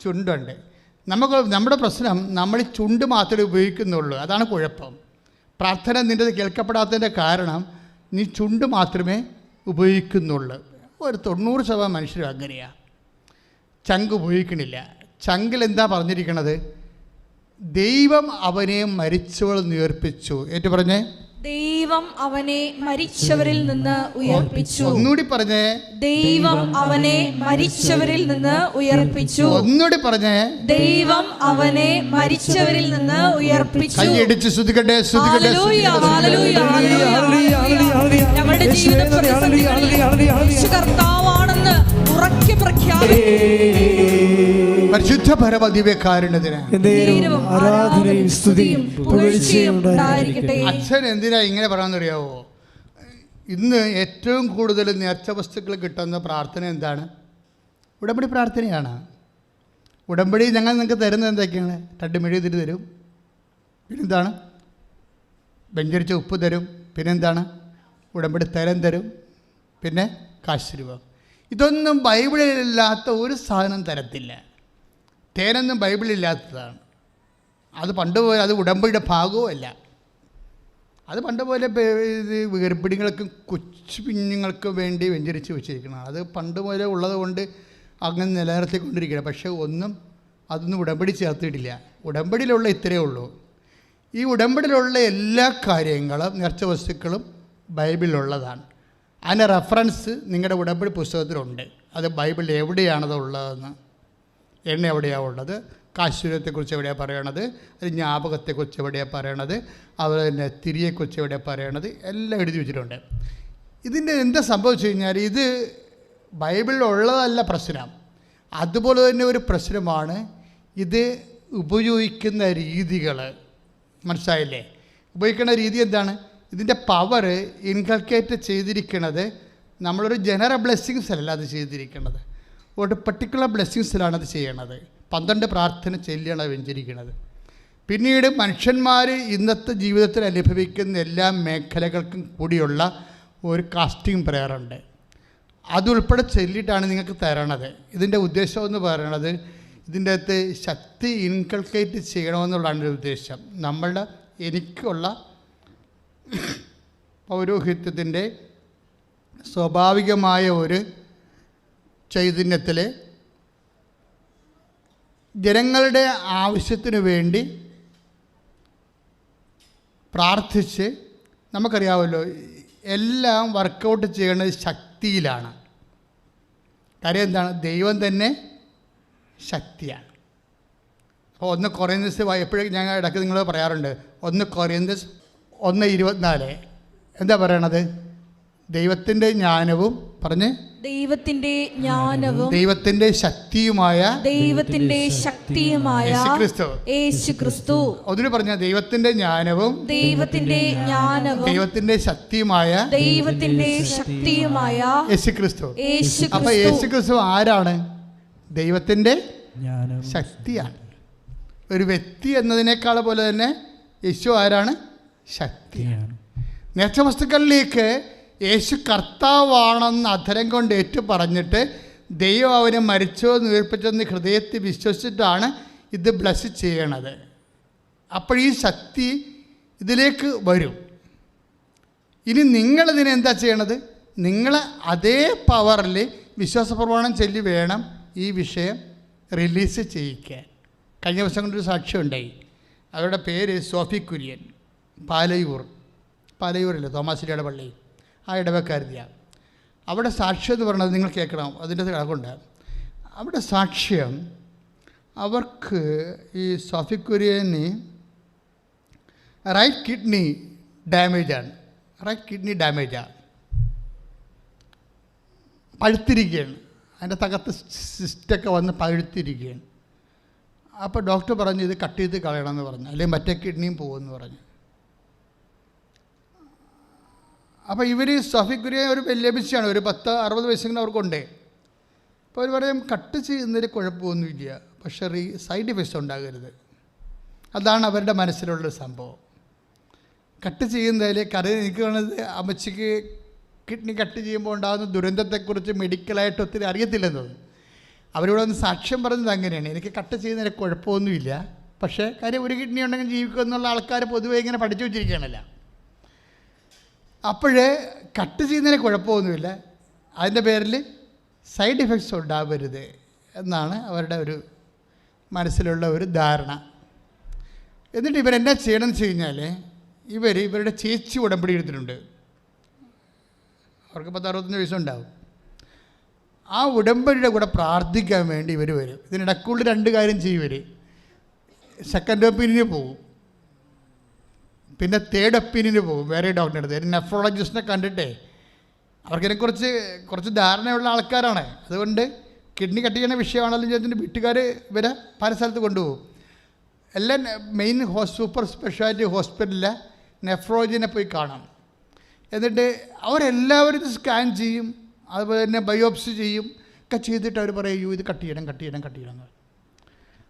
ചുണ്ടുണ്ട്. നമ്മുടെ പ്രശ്നം നമ്മൾ ഈ ചുണ്ട് മാത്രമേ ഉപയോഗിക്കുന്നുള്ളൂ. അതാണ് കുഴപ്പം. പ്രാർത്ഥന നിൻ്റെ കേൾക്കപ്പെടാത്തതിൻ്റെ കാരണം നീ ചുണ്ട് മാത്രമേ ഉപയോഗിക്കുന്നുള്ളൂ. ഒരു 90% മനുഷ്യരും അങ്ങനെയാണ്. ചങ്ക് ഉപയോഗിക്കണില്ല. ചങ്കിൽ എന്താ പറഞ്ഞിരിക്കണത്? ദൈവം അവനെ മരിച്ചവരിൽ നിന്ന് ഉയർപ്പിച്ചു. ഏറ്റു പറഞ്ഞേ. ദൈവം അവനെ മരിച്ചവരിൽ നിന്ന് ഉയർപ്പിച്ചു. ഒന്നുകൂടി പറഞ്ഞേ. ദൈവം അവനെ മരിച്ചവരിൽ നിന്ന് ഉയർപ്പിച്ചു. ഒന്നുകൂടി പറഞ്ഞേ. ദൈവം അവനെ മരിച്ചവരിൽ നിന്ന് ഉയർപ്പിച്ചു. കൈയടിച്ച് സ്തുതിക്കട്ടെ. ഞങ്ങളുടെ ജീവിത പ്രതിസന്ധികളിൽ യേശു കർത്താവാണെന്ന് ഉറക്കെ പ്രഖ്യാപിക്കുന്നു. പരിശുദ്ധ പരമദിവ്യകാരുണ്യത്തിന് ആരാധനയും സ്തുതിയും പുകഴ്ചയും ഉണ്ടായിരിക്കട്ടെ. അച്ഛൻ എന്തിനാ ഇങ്ങനെ പറയാമെന്നറിയാവോ? ഇന്ന് ഏറ്റവും കൂടുതൽ നേർച്ച വസ്തുക്കൾ കിട്ടുന്ന പ്രാർത്ഥന എന്താണ്? ഉടമ്പടി പ്രാർത്ഥനയാണ്. ഉടമ്പടി ഞങ്ങൾ നിങ്ങൾക്ക് തരുന്നത് എന്തൊക്കെയാണ്? 2 മെഴുകുതിരി തരും, പിന്നെന്താണ്? വെഞ്ചരിച്ച ഉപ്പ് തരും, പിന്നെന്താണ്? ഉടമ്പടി തരം തരും, പിന്നെ കാശ് രൂപ. ഇതൊന്നും ബൈബിളിലില്ലാത്ത ഒരു സാധനം തരത്തില്ല. തേനൊന്നും ബൈബിളില്ലാത്തതാണ്. അത് പണ്ട് പോലെ അത് ഉടമ്പടിയുടെ ഭാഗവുമല്ല. അത് പണ്ട് പോലെ ഗർഭിണികൾക്കും കൊച്ചു കുഞ്ഞുങ്ങൾക്കും വേണ്ടി വെഞ്ചരിച്ച് വെച്ചിരിക്കണം. അത് പണ്ട് പോലെ ഉള്ളത് കൊണ്ട് അങ്ങനെ നിലനിർത്തിക്കൊണ്ടിരിക്കണം. പക്ഷേ അതൊന്നും ഉടമ്പടി ചേർത്തിട്ടില്ല. ഉടമ്പടിയിലുള്ള ഇത്രയേ ഉള്ളൂ. ഈ ഉടമ്പടിയിലുള്ള എല്ലാ കാര്യങ്ങളും നേർച്ച വസ്തുക്കളും ബൈബിളിലുള്ളതാണ്. അതിൻ്റെ റെഫറൻസ് നിങ്ങളുടെ ഉടമ്പടി പുസ്തകത്തിലുണ്ട്. അത് ബൈബിളിൽ എവിടെയാണത് ഉള്ളതെന്ന്, എണ്ണ എവിടെയാണ് ഉള്ളത്, കാശുരത്തെക്കുറിച്ച് എവിടെയാണ് പറയണത്, അത് ജ്ഞാപകത്തെക്കുറിച്ച് എവിടെയാണ് പറയണത്, അതുപോലെ തന്നെ തിരിയെക്കുറിച്ച് എവിടെയാണ് പറയണത്, എല്ലാം എഴുതി വെച്ചിട്ടുണ്ട്. ഇതിൻ്റെ എന്താ സംഭവിച്ചു കഴിഞ്ഞാൽ ഇത് ബൈബിളിലുള്ളതല്ല പ്രശ്നം. അതുപോലെ തന്നെ ഒരു പ്രശ്നമാണ് ഇത് ഉപയോഗിക്കുന്ന രീതികൾ. മനസ്സിലായില്ലേ? ഉപയോഗിക്കുന്ന രീതി എന്താണ്? ഇതിൻ്റെ പവർ ഇൻകൾക്കേറ്റ് ചെയ്തിരിക്കുന്നത് നമ്മളൊരു ജനറൽ ബ്ലെസ്സിങ്സ് അല്ല അത് ചെയ്തിരിക്കുന്നത്, ഒരു പർട്ടിക്കുലർ ബ്ലെസ്സിങ്സിലാണ് അത് ചെയ്യണത്. 12 പ്രാർത്ഥന ചൊല്ലിയാണ് വെഞ്ചരിക്കുന്നത്. പിന്നീട് മനുഷ്യന്മാർ ഇന്നത്തെ ജീവിതത്തിൽ അനുഭവിക്കുന്ന എല്ലാ മേഖലകൾക്കും കൂടിയുള്ള ഒരു കാസ്റ്റിംഗ് പ്രെയറുണ്ട്. അതുൾപ്പെടെ ചൊല്ലിയിട്ടാണ് നിങ്ങൾക്ക് തരണത്. ഇതിൻ്റെ ഉദ്ദേശം എന്ന് പറയുന്നത് ഇതിൻ്റെ അകത്ത് ശക്തി ഇൻകൾക്കേറ്റ് ചെയ്യണമെന്നുള്ളതാണ് ഒരു ഉദ്ദേശം. നമ്മളുടെ എനിക്കുള്ള പൗരോഹിത്യത്തിൻ്റെ സ്വാഭാവികമായ ഒരു ചൈതന്യത്തിൽ ജനങ്ങളുടെ ആവശ്യത്തിനു വേണ്ടി പ്രാർത്ഥിച്ച്, നമുക്കറിയാമല്ലോ എല്ലാം വർക്കൗട്ട് ചെയ്യുന്നത് ശക്തിയിലാണ്. കാര്യം എന്താണ്? ദൈവം തന്നെ ശക്തിയാണ്. അപ്പോൾ 1 കൊറിന്ത്യസ് എപ്പോഴും ഞാൻ ഇടയ്ക്ക് നിങ്ങൾ പറയാറുണ്ട്, 1 കൊറിന്ത്യസ് 1:24 എന്താ പറയണത്? ദൈവത്തിൻ്റെ ജ്ഞാനവും പറഞ്ഞ് ദൈവത്തിന്റെ ജ്ഞാനവും ദൈവത്തിന്റെ ശക്തിയുമായ യേശുക്രിസ്തു. അതിന് പറഞ്ഞ ദൈവത്തിന്റെ ജ്ഞാനവും ദൈവത്തിന്റെ ശക്തിയുമായ യേശുക്രിസ്തു. അപ്പൊ യേശുക്രിസ്തു ആരാണ്? ദൈവത്തിന്റെ ശക്തിയാണ്. ഒരു വ്യക്തി എന്നതിനേക്കാൾ പോലെ തന്നെ യേശു ആരാണ്? ശക്തിയാണ്. നേർച്ച വസ്തുക്കളിലേക്ക് യേശു കർത്താവാണെന്ന് അധരം കൊണ്ട് ഏറ്റു പറഞ്ഞിട്ട് ദൈവം അവനെ മരിച്ചോ ഉയർപ്പിച്ചെന്ന് ഹൃദയത്തിൽ വിശ്വസിച്ചിട്ടാണ് ഇത് ബ്ലസ് ചെയ്യണത്. അപ്പോൾ ഈ ശക്തി ഇതിലേക്ക് വരും. ഇനി നിങ്ങളിതിനെന്താ ചെയ്യണത്? നിങ്ങൾ അതേ പവറിൽ വിശ്വാസപ്രമാണം ചൊല്ലി വേണം ഈ വിഷയം റിലീസ് ചെയ്യിക്കാൻ. കഴിഞ്ഞ ദിവസം കൊണ്ടൊരു സാക്ഷ്യം ഉണ്ടായി. അവരുടെ പേര് സോഫി കുര്യൻ, പാലയൂരില്ല തോമാശ്ശേരിയുടെ പള്ളി, ആ ഇടവക്കാരുതിയാണ്. അവിടെ സാക്ഷ്യം എന്ന് പറയുന്നത് നിങ്ങൾ കേൾക്കണം, അതിൻ്റെ കിടക്കുണ്ട്. അവിടെ സാക്ഷ്യം അവർക്ക് ഈ സോഫി കുര്യന് റൈറ്റ് കിഡ്നി ഡാമേജാണ്. പഴുത്തിരിക്കുകയാണ്. അതിൻ്റെ തകർത്ത് സിസ്റ്റൊക്കെ വന്ന് പഴുത്തിരിക്കുകയാണ്. അപ്പോൾ ഡോക്ടർ പറഞ്ഞു ഇത് കട്ട് ചെയ്ത് കളയണമെന്ന് പറഞ്ഞു, അല്ലെങ്കിൽ മറ്റേ കിഡ്നിയും പോകുമെന്ന് പറഞ്ഞു. അപ്പോൾ ഇവർ സോഫി കുര്യൻ ഒരു വലിയ ബിസിയാണ്, ഒരു 10-60 വയസ്സിങ്ങനെ അവർക്കുണ്ട്. അപ്പോൾ അവർ പറയും കട്ട് ചെയ്യുന്നതിൽ കുഴപ്പമൊന്നുമില്ല, പക്ഷേ സൈഡ് ഇഫക്ട്സ് ഉണ്ടാകരുത്. അതാണ് അവരുടെ മനസ്സിലുള്ളൊരു സംഭവം. കട്ട് ചെയ്യുന്നതിൽ എനിക്ക് വേണത് അമ്മച്ചിക്ക് കിഡ്നി കട്ട് ചെയ്യുമ്പോൾ ഉണ്ടാകുന്ന ദുരന്തത്തെക്കുറിച്ച് മെഡിക്കലായിട്ട് ഒത്തിരി അറിയത്തില്ലെന്നത്. അവരിവിടെ ഒന്ന് സാക്ഷ്യം പറഞ്ഞത് അങ്ങനെയാണ്, എനിക്ക് കട്ട് ചെയ്യുന്നതിൽ കുഴപ്പമൊന്നുമില്ല, പക്ഷേ കാര്യം ഒരു കിഡ്നി ഉണ്ടെങ്കിൽ ജീവിക്കും എന്നുള്ള ആൾക്കാർ പൊതുവെ ഇങ്ങനെ പഠിച്ചു വെച്ചിരിക്കുകയാണല്ലോ. അപ്പോഴേ കട്ട് ചെയ്യുന്നതിന് കുഴപ്പമൊന്നുമില്ല, അതിൻ്റെ പേരിൽ സൈഡ് ഇഫക്ട്സ് ഉണ്ടാവരുത് എന്നാണ് അവരുടെ ഒരു മനസ്സിലുള്ള ഒരു ധാരണ. എന്നിട്ട് ഇവരെന്നാ ചെയ്യണമെന്ന് വെച്ച് കഴിഞ്ഞാൽ ഇവരുടെ ചേച്ചി ഉടമ്പടി എടുത്തിട്ടുണ്ട്. അവർക്ക് 10-65 വയസ്സുണ്ടാവും. ആ ഉടമ്പടിയുടെ കൂടെ പ്രാർത്ഥിക്കാൻ വേണ്ടി ഇവർ വരും. ഇതിനിടയ്ക്കുള്ളിൽ 2 കാര്യം ചെയ്യും. ഇവർ സെക്കൻഡ് ഒപ്പീനിയന് പോകും, പിന്നെ തേർഡ് ഒപ്പീനിയന് പോകും വേറെ ഡോക്ടറിൻ്റെ അടുത്ത്. നെഫ്രോളജിസ്റ്റിനെ കണ്ടിട്ടേ അവർക്കിതിനെക്കുറിച്ച് കുറച്ച് ധാരണയുള്ള ആൾക്കാരാണ്. അതുകൊണ്ട് കിഡ്നി കട്ട് ചെയ്യുന്ന വിഷയമാണെങ്കിലും ചോദിച്ചിട്ട് വീട്ടുകാർ ഇവരെ പല സ്ഥലത്ത് കൊണ്ടുപോകും. എല്ലാം മെയിൻ സൂപ്പർ സ്പെഷ്യാലിറ്റി ഹോസ്പിറ്റലിലെ നെഫ്രോളജിനെ പോയി കാണാം. എന്നിട്ട് അവരെല്ലാവരും ഇത് സ്കാൻ ചെയ്യും, അതുപോലെ തന്നെ ബയോപ്സി ചെയ്യും ഒക്കെ ചെയ്തിട്ട് അവർ പറയും ഇത് കട്ട് ചെയ്യണം എന്ന്.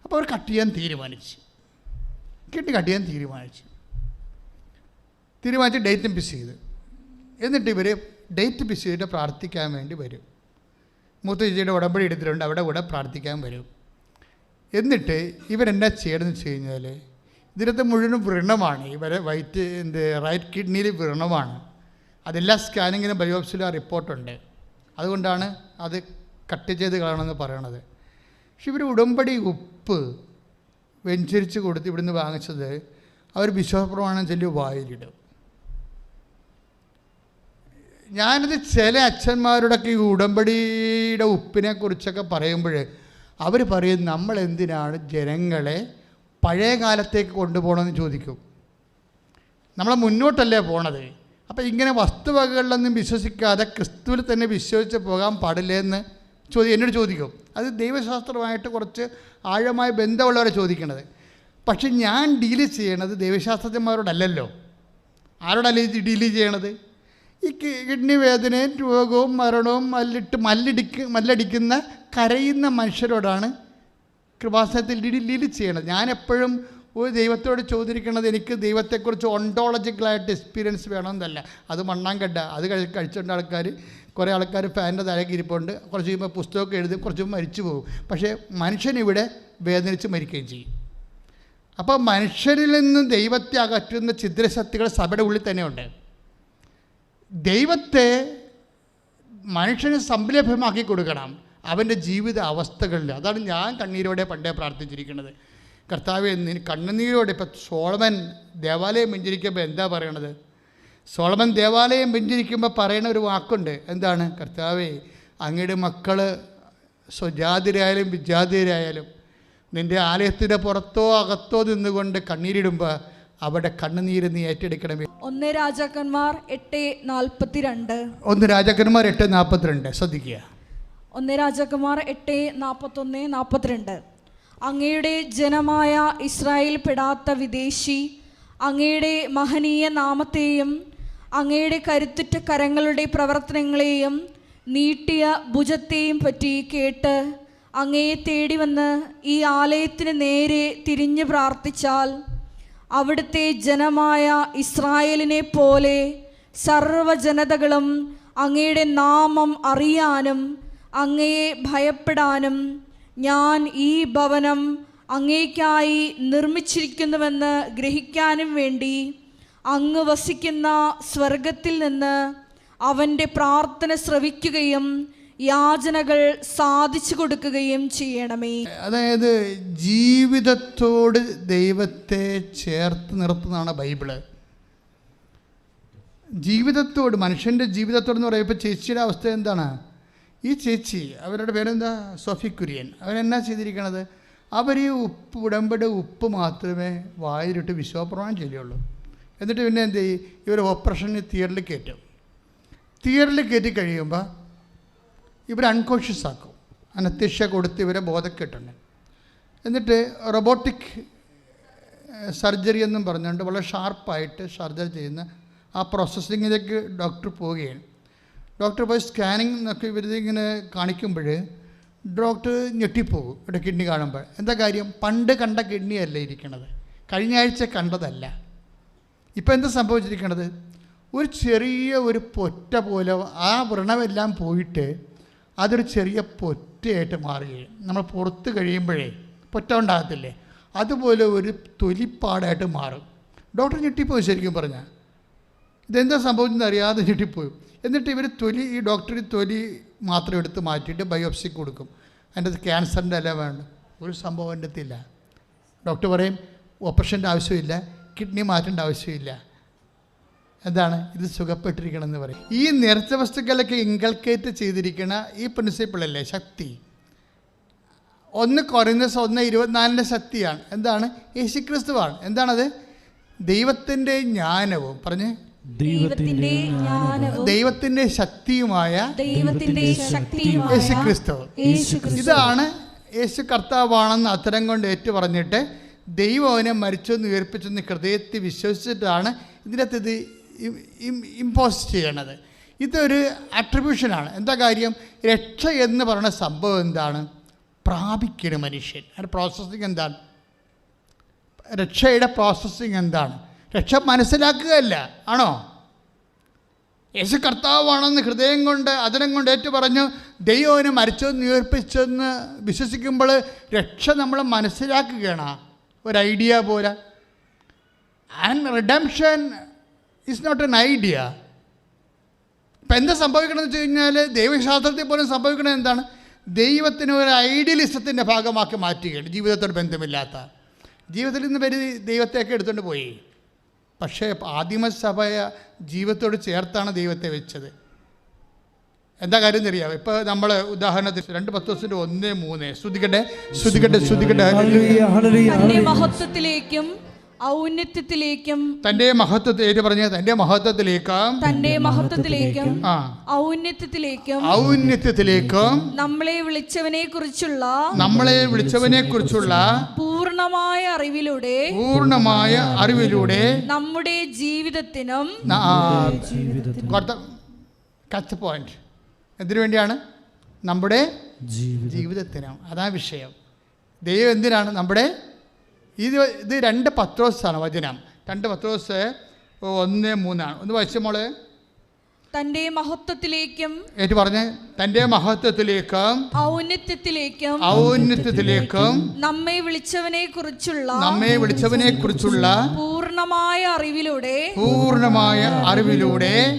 അപ്പോൾ അവർ കട്ട് ചെയ്യാൻ തീരുമാനിച്ച് കിഡ്നി കട്ട് ചെയ്യാൻ തീരുമാനിച്ച് ഡേറ്റും ഫിക്സ് ചെയ്ത്, എന്നിട്ട് ഇവർ ഡേറ്റ് ഫിക്സ് ചെയ്തിട്ട് പ്രാർത്ഥിക്കാൻ വേണ്ടി വരും. മൂത്ത ചേച്ചിയുടെ ഉടമ്പടി എടുത്തിട്ടുണ്ട്, അവിടെ കൂടെ പ്രാർത്ഥിക്കാൻ വരും. എന്നിട്ട് ഇവരെന്നാ ചെയ്യണമെന്ന് വെച്ച് കഴിഞ്ഞാൽ ഇതിനകത്ത് മുഴുവനും വ്രണമാണ്. ഇവരെ റൈറ്റ് കിഡ്നിയിൽ വ്രണമാണ്. അതെല്ലാ സ്കാനിങ്ങിനും ബയോപ്സിയിലും ആ റിപ്പോർട്ടുണ്ട്. അതുകൊണ്ടാണ് അത് കട്ട് ചെയ്ത് കളയണമെന്ന് പറയണത്. പക്ഷെ ഇവർ ഉടമ്പടി ഉപ്പ് വെഞ്ചരിച്ച് കൊടുത്ത് ഇവിടുന്ന് വാങ്ങിച്ചത് അവർ വിശ്വാസപ്രമാണം ചൊല്ലി വായിലിടും. ഞാനിത് ചില അച്ഛന്മാരുടെയൊക്കെ ഈ ഉടമ്പടിയുടെ ഉപ്പിനെ കുറിച്ചൊക്കെ പറയുമ്പോൾ അവർ പറയും നമ്മൾ എന്തിനാണ് ജനങ്ങളെ പഴയ കാലത്തേക്ക് കൊണ്ടുപോകണമെന്ന് ചോദിക്കും. നമ്മൾ മുന്നോട്ടല്ലേ പോണത്. അപ്പോൾ ഇങ്ങനെ വസ്തുവകകളിലൊന്നും വിശ്വസിക്കാതെ ക്രിസ്തുവിൽ തന്നെ വിശ്വസിച്ച് പോകാൻ പാടില്ലേ എന്ന് എന്നോട് ചോദിക്കും. അത് ദൈവശാസ്ത്രമായിട്ട് കുറച്ച് ആഴമായ ബന്ധമുള്ളവരെ ചോദിക്കണത്. പക്ഷെ ഞാൻ ഡീല് ചെയ്യണത് ദൈവശാസ്ത്രജ്ഞന്മാരോടല്ലല്ലോ. ആരോടല്ല ഇത് ഡീല് ചെയ്യണത്? ഈ കിഡ്നി വേദനയും രോഗവും മരണവും മല്ലടിക്കുന്ന കരയുന്ന മനുഷ്യരോടാണ് കൃപാസനത്തിൽ ഡീല് ചെയ്യണത്. ഞാൻ എപ്പോഴും ഒരു ദൈവത്തോട് ചോദിക്കുന്നത് എനിക്ക് ദൈവത്തെക്കുറിച്ച് ഒണ്ടോളജിക്കലായിട്ട് എക്സ്പീരിയൻസ് വേണമെന്നല്ല. അത് മണ്ണാങ്കട്ട. അത് കഴിച്ചുകൊണ്ട് ആൾക്കാർ, കുറേ ആൾക്കാർ ഫാനിൻ്റെ താഴേക്ക് ഇരിപ്പുണ്ട്. കുറച്ച് കഴിയുമ്പോൾ പുസ്തകമൊക്കെ എഴുതും, കുറച്ച് മരിച്ചു പോകും. പക്ഷേ മനുഷ്യനിവിടെ വേദനിച്ച് മരിക്കുകയും ചെയ്യും. അപ്പോൾ മനുഷ്യരിൽ നിന്ന് ദൈവത്തെ അകറ്റുന്ന ഛിദ്രശക്തികൾ സഭയുടെ ഉള്ളിൽ തന്നെയുണ്ട്. ദൈവത്തെ മനുഷ്യന് സംലഭ്യമാക്കി കൊടുക്കണം അവൻ്റെ ജീവിത അവസ്ഥകളിൽ. അതാണ് ഞാൻ കണ്ണീരോടെ പണ്ടേ പ്രാർത്ഥിച്ചിരിക്കുന്നത്. കർത്താവേ, കണ്ണുനീരോടെ. ഇപ്പം സോളമൻ ദേവാലയം വെഞ്ചരിക്കുമ്പോൾ എന്താ പറയണത്? സോളമൻ ദേവാലയം വെഞ്ചരിക്കുമ്പോൾ പറയുന്ന ഒരു വാക്കുണ്ട്. എന്താണ്? കർത്താവേ, അങ്ങയുടെ മക്കൾ സ്വജാതിരായാലും വിജാതിരായാലും നിൻ്റെ ആലയത്തിൻ്റെ പുറത്തോ അകത്തോ നിന്നുകൊണ്ട് കണ്ണീരിടുമ്പോൾ അവിടെ കണ്ണുനീര് നീ ഏറ്റെടുക്കണമേ. 1 രാജാക്കന്മാർ 8:42. 1 രാജാക്കന്മാർ 8:42. ശ്രദ്ധിക്കുക. 1 രാജാക്കന്മാർ 8:41-42. അങ്ങയുടെ ജനമായ ഇസ്രായേൽ പെടാത്ത വിദേശി അങ്ങയുടെ മഹനീയ നാമത്തെയും അങ്ങയുടെ കരുത്തുറ്റ കരങ്ങളുടെ പ്രവർത്തനങ്ങളെയും നീട്ടിയ ഭുജത്തെയും പറ്റി കേട്ട് അങ്ങയെ തേടി വന്ന് ഈ ആലയത്തിന് നേരെ തിരിഞ്ഞ് പ്രാർത്ഥിച്ചാൽ അവിടുത്തെ ജനമായ ഇസ്രായേലിനെ പോലെ സർവ്വജനതകളും അങ്ങയുടെ നാമം അറിയാനും അങ്ങയെ ഭയപ്പെടാനും ഞാൻ ഈ ഭവനം അങ്ങേക്കായി നിർമ്മിച്ചിരിക്കുന്നുവെന്ന് ഗ്രഹിക്കാനും വേണ്ടി അങ്ങ് വസിക്കുന്ന സ്വർഗത്തിൽ നിന്ന് അവൻ്റെ പ്രാർത്ഥന ശ്രവിക്കുകയും യാചനകൾ സാധിച്ചു കൊടുക്കുകയും ചെയ്യണമേ. അതായത് ജീവിതത്തോട് ദൈവത്തെ ചേർത്ത് നിർത്തുന്നതാണ് ബൈബിള്. ജീവിതത്തോട്, മനുഷ്യൻ്റെ ജീവിതത്തോടെന്ന് പറയുമ്പോൾ ചേച്ചിയുടെ അവസ്ഥ എന്താണ്? ഈ ചേച്ചി, അവരുടെ പേരെന്താ? സോഫി കുര്യൻ. അവരെന്നാ ചെയ്തിരിക്കണത്? അവർ ഈ ഉടമ്പടി ഉപ്പ് മാത്രമേ വായിലിട്ട് വിശ്വാസപ്രമാണം ചെയ്യുള്ളൂ. എന്നിട്ട് പിന്നെ എന്ത് ചെയ്യും? ഇവർ ഓപ്പറേഷന് തിയേറ്ററിൽ കയറ്റും. തിയേറ്ററിൽ കയറ്റി കഴിയുമ്പോൾ ഇവർ അൺകോൺഷ്യസ് ആക്കും. അനസ്തേഷ്യ കൊടുത്ത് ഇവരെ ബോധക്കെട്ടുണ്ട്. എന്നിട്ട് റോബോട്ടിക് സർജറി എന്നും പറഞ്ഞുകൊണ്ട് വളരെ ഷാർപ്പായിട്ട് സർജറി ചെയ്യുന്ന ആ പ്രോസസ്സിങ്ങിലേക്ക് ഡോക്ടർ പോവുകയാണ്. ഡോക്ടർ പോയി സ്കാനിങ് എന്നൊക്കെ ഇവരിങ്ങനെ കാണിക്കുമ്പോൾ ഡോക്ടർ ഞെട്ടിപ്പോകും ഇവിടെ കിഡ്നി കാണുമ്പോൾ. എന്താ കാര്യം? പണ്ട് കണ്ട കിഡ്നിയല്ല ഇരിക്കണത്, കഴിഞ്ഞ ആഴ്ച കണ്ടതല്ല. ഇപ്പം എന്താ സംഭവിച്ചിരിക്കണത്? ഒരു ചെറിയ ഒരു പൊറ്റ പോലെ ആ വ്രണമെല്ലാം പോയിട്ട് അതൊരു ചെറിയ പൊറ്റയായിട്ട് മാറുകയും നമ്മൾ പുറത്ത് കഴിയുമ്പോഴേ പൊറ്റ ഉണ്ടാകത്തില്ലേ, അതുപോലെ ഒരു തൊലിപ്പാടായിട്ട് മാറും. ഡോക്ടർ ഞെട്ടിപ്പോയി. ശരിക്കും പറഞ്ഞാൽ ഇതെന്താ സംഭവിച്ചെന്ന് അറിയാതെ ഞെട്ടിപ്പോയി. എന്നിട്ട് ഇവർ ഈ ഡോക്ടർ തൊലി മാത്രം എടുത്ത് മാറ്റിയിട്ട് ബയോപ്സി കൊടുക്കും. അതിൻ്റെ ക്യാൻസറിൻ്റെ എല്ലാം വേണ്ട, ഒരു സംഭവം എൻ്റെ അടുത്തില്ല. ഡോക്ടർ പറയും ഓപ്പറേഷൻ്റെ ആവശ്യമില്ല, കിഡ്നി മാറ്റേണ്ട ആവശ്യമില്ല. എന്താണ്? ഇത് സുഖപ്പെട്ടിരിക്കണമെന്ന് പറയും. ഈ നേർച്ച വസ്തുക്കളൊക്കെ ഇൻകൾക്കേറ്റ് ചെയ്തിരിക്കുന്ന ഈ പ്രിൻസിപ്പിളല്ലേ ശക്തി. 1 കൊറിന്തോസ് 1:24 ശക്തിയാണ്. എന്താണ്? യേശുക്രിസ്തുവാണ്. എന്താണത്? ദൈവത്തിൻ്റെ ജ്ഞാനവും പറഞ്ഞ് ദൈവത്തിൻ്റെ ശക്തിയുമായ യേശുക്രിസ്തു. ഇതാണ് യേശു കർത്താവാണെന്ന് അത്തരം കൊണ്ട് ഏറ്റു പറഞ്ഞിട്ട് ദൈവം അവനെ മരിച്ചെന്ന് ഉയർപ്പിച്ചെന്ന് ഹൃദയത്തിൽ വിശ്വസിച്ചിട്ടാണ് ഇതിനകത്ത് ഇത് ഇമ്പോസ് ചെയ്യണത്. ഇതൊരു അട്രിബ്യൂഷനാണ്. എന്താ കാര്യം? രക്ഷ എന്ന് പറയുന്ന സംഭവം എന്താണ്? പ്രാപിക്കണം മനുഷ്യൻ. അതിൻ്റെ പ്രോസസ്സിങ് എന്താണ്? രക്ഷയുടെ പ്രോസസ്സിങ് എന്താണ്? രക്ഷ മനസ്സിലാക്കുകയല്ല, ആണോ? യേശു കർത്താവാണെന്ന് ഹൃദയം കൊണ്ട് അതിനം കൊണ്ട് ഏറ്റു പറഞ്ഞു ദൈവനെ മരിച്ചെന്ന് ഉയർപ്പിച്ചെന്ന് വിശ്വസിക്കുമ്പോൾ രക്ഷ നമ്മൾ മനസ്സിലാക്കുകയാണ്. ഒരു ഐഡിയ പോലെ. And redemption is not an idea. ഇപ്പം എന്താ സംഭവിക്കണമെന്ന് വെച്ച് കഴിഞ്ഞാൽ ദൈവശാസ്ത്രത്തിൽ പോലും സംഭവിക്കണത് എന്താണ്? ദൈവത്തിന് ഒരു ഐഡിയലിസത്തിൻ്റെ ഭാഗമാക്കി മാറ്റുകയാണ്, ജീവിതത്തോട് ബന്ധമില്ലാത്ത. ജീവിതത്തിൽ നിന്ന് പേര് ദൈവത്തെയൊക്കെ എടുത്തുകൊണ്ട് പോയി. പക്ഷേ ആദിമസഭയെ ജീവിതത്തോട് ചേർത്താണ് ദൈവത്തെ വെച്ചത്. എന്താ കാര്യം അറിയാം? ഇപ്പോൾ നമ്മൾ ഉദാഹരണത്തിന് 2 പത്രോസിൻ്റെ 1:3 ശ്രുതിക്കട്ടെ. തന്റെ മഹത്വത്തിലേക്കും ഔന്നത്യത്തിലേക്കും തന്റെ മഹത്വത്തിലേക്ക് പറഞ്ഞ തന്റെ മഹത്വത്തിലേക്കും ഔന്നത്യത്തിലേക്കും നമ്മളെ വിളിച്ചവനെ കുറിച്ചുള്ള പൂർണ്ണമായ അറിവിലൂടെ നമ്മുടെ ജീവിതത്തിനും കച്ച് പോയിന്റ് എന്തിനു വേണ്ടിയാണ്? നമ്മുടെ ജീവിതത്തിനും. അതാ വിഷയം. ദൈവം എന്തിനാണ് നമ്മുടെ ഇത് 2 പത്രോസാണ് വചനം. 2 പത്രോസ് 1:3 ഒന്ന് വായിച്ച മോളെ. തന്റെ മഹത്വത്തിലേക്കും ഏറ്റു പറഞ്ഞേ. തന്റെ മഹത്വത്തിലേക്കും ഔന്നത്യത്തിലേക്കും നമ്മെ വിളിച്ചവനെ കുറിച്ചുള്ള പൂർണ്ണമായ അറിവിലൂടെ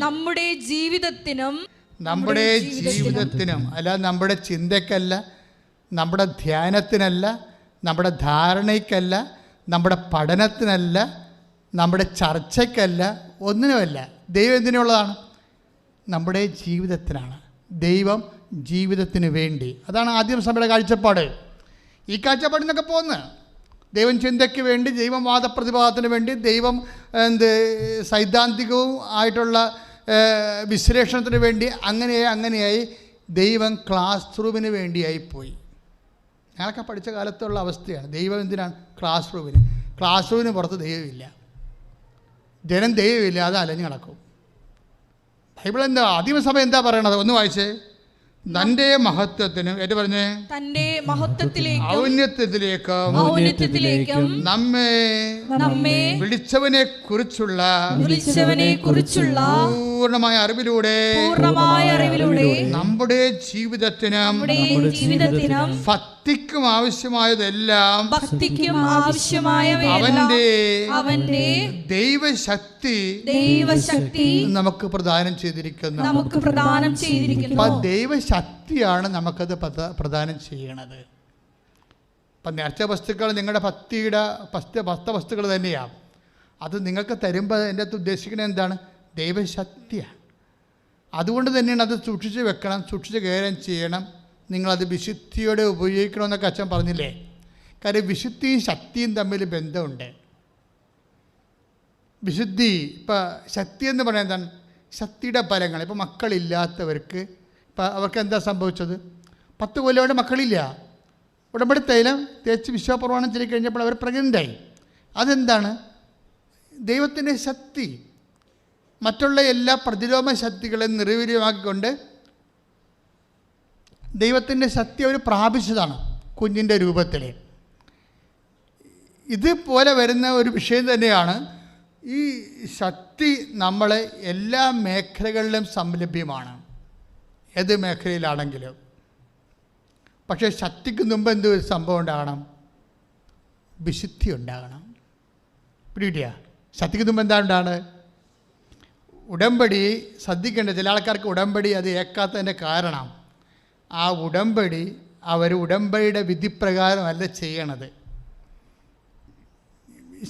നമ്മുടെ ജീവിതത്തിനും അല്ല, നമ്മുടെ ചിന്തയ്ക്കല്ല, നമ്മുടെ ധ്യാനത്തിനല്ല, നമ്മുടെ ധാരണയ്ക്കല്ല, നമ്മുടെ പഠനത്തിനല്ല, നമ്മുടെ ചർച്ചയ്ക്കല്ല, ഒന്നിനുമല്ല. ദൈവം എന്തിനുള്ളതാണ്? നമ്മുടെ ജീവിതത്തിനാണ്. ദൈവം ജീവിതത്തിന് വേണ്ടി. അതാണ് ആദ്യം സഭയുടെ കാഴ്ചപ്പാട്. ഈ കാഴ്ചപ്പാടിൽ നിന്നൊക്കെ പോകുന്നത് ദൈവം ചിന്തയ്ക്ക് വേണ്ടി, ദൈവം വാദപ്രതിവാദത്തിന് വേണ്ടി, ദൈവം സൈദ്ധാന്തികവും ആയിട്ടുള്ള വിശ്ലേഷണത്തിന് വേണ്ടി അങ്ങനെയായി ദൈവം ക്ലാസ് റൂമിന് വേണ്ടിയായി പോയി. ഞങ്ങളൊക്കെ പഠിച്ച കാലത്തുള്ള അവസ്ഥയാണ്. ദൈവം എന്തിനാണ്? ക്ലാസ് റൂമിന് പുറത്ത് ദൈവമില്ല, ജനം ദൈവമില്ല, അത് അലഞ്ഞു നടക്കും. ബൈബിൾ എന്താ, ആദിമസഭ എന്താ പറയണത്? ഒന്ന് വായിച്ചേ. തന്റെ മഹത്വത്തിനും ഏറ്റു പറഞ്ഞേ ഔന്നത്യത്തിലേക്കും നമ്മെ വിളിച്ചവനെ കുറിച്ചുള്ള പൂർണ്ണമായ അറിവിലൂടെ നമ്മുടെ ജീവിതത്തിനും ഭക്തിക്കും ആവശ്യമായതെല്ലാം അവന്റെ ദൈവശക്തി നമുക്ക് പ്രദാനം ചെയ്തിരിക്കുന്നു. ദൈവശക്തിയാണ് നമുക്കത് പ്രദാനം ചെയ്യണത്. ഇപ്പം നേർച്ച വസ്തുക്കൾ നിങ്ങളുടെ ഭക്തിയുടെ വസ്തുക്കൾ തന്നെയാണ്. അത് നിങ്ങൾക്ക് തരുമ്പോൾ എൻ്റെ അകത്ത് ഉദ്ദേശിക്കുന്നത് എന്താണ്? ദൈവശക്തിയാണ്. അതുകൊണ്ട് തന്നെയാണ് അത് സൂക്ഷിച്ച് വെക്കണം, സൂക്ഷിച്ച് കൈകാര്യം ചെയ്യണം. നിങ്ങളത് വിശുദ്ധിയോടെ ഉപയോഗിക്കണമെന്നൊക്കെ അച്ഛൻ പറഞ്ഞില്ലേ? കാര്യം വിശുദ്ധിയും ശക്തിയും തമ്മിൽ ബന്ധമുണ്ട്. വിശുദ്ധി, ഇപ്പം ശക്തി എന്ന് പറയുന്നത് എന്താണ്? ശക്തിയുടെ ഫലങ്ങൾ. ഇപ്പോൾ മക്കളില്ലാത്തവർക്ക് ഇപ്പം അവർക്ക് എന്താ സംഭവിച്ചത്? 10 കൊല്ലം മക്കളില്ല. ഉടമ്പടി തൈലം തേച്ച് വിശ്വപ്രമാണം ചൊല്ലി കഴിഞ്ഞപ്പോൾ അവർ പ്രഗ്നൻ്റായി. അതെന്താണ്? ദൈവത്തിൻ്റെ ശക്തി. മറ്റുള്ള എല്ലാ പ്രതിലോമ ശക്തികളെയും നിർവീര്യമാക്കിക്കൊണ്ട് ദൈവത്തിൻ്റെ ശക്തി അവർ പ്രാപിച്ചതാണ് കുഞ്ഞിൻ്റെ രൂപത്തിൽ. ഇതുപോലെ വരുന്ന ഒരു വിഷയം തന്നെയാണ് ഈ ശക്തി. നമ്മളെ എല്ലാ മേഖലകളിലും സംലഭ്യമാണ്, ഏത് മേഖലയിലാണെങ്കിലും. പക്ഷേ ശക്തിക്ക് മുമ്പ് എന്ത് സംഭവം ഉണ്ടാകണം? വിശുദ്ധി ഉണ്ടാകണം. പിടികിട്ടിയ? ശക്തിക്ക് മുമ്പ് എന്താ ഉണ്ടാകണത്? ഉടമ്പടി ശ്രദ്ധിക്കേണ്ട. ചില ആൾക്കാർക്ക് ഉടമ്പടി അത് ഏക്കാത്തതിൻ്റെ കാരണം ആ ഉടമ്പടി അവർ ഉടമ്പടിയുടെ വിധിപ്രകാരമല്ല ചെയ്യണത്.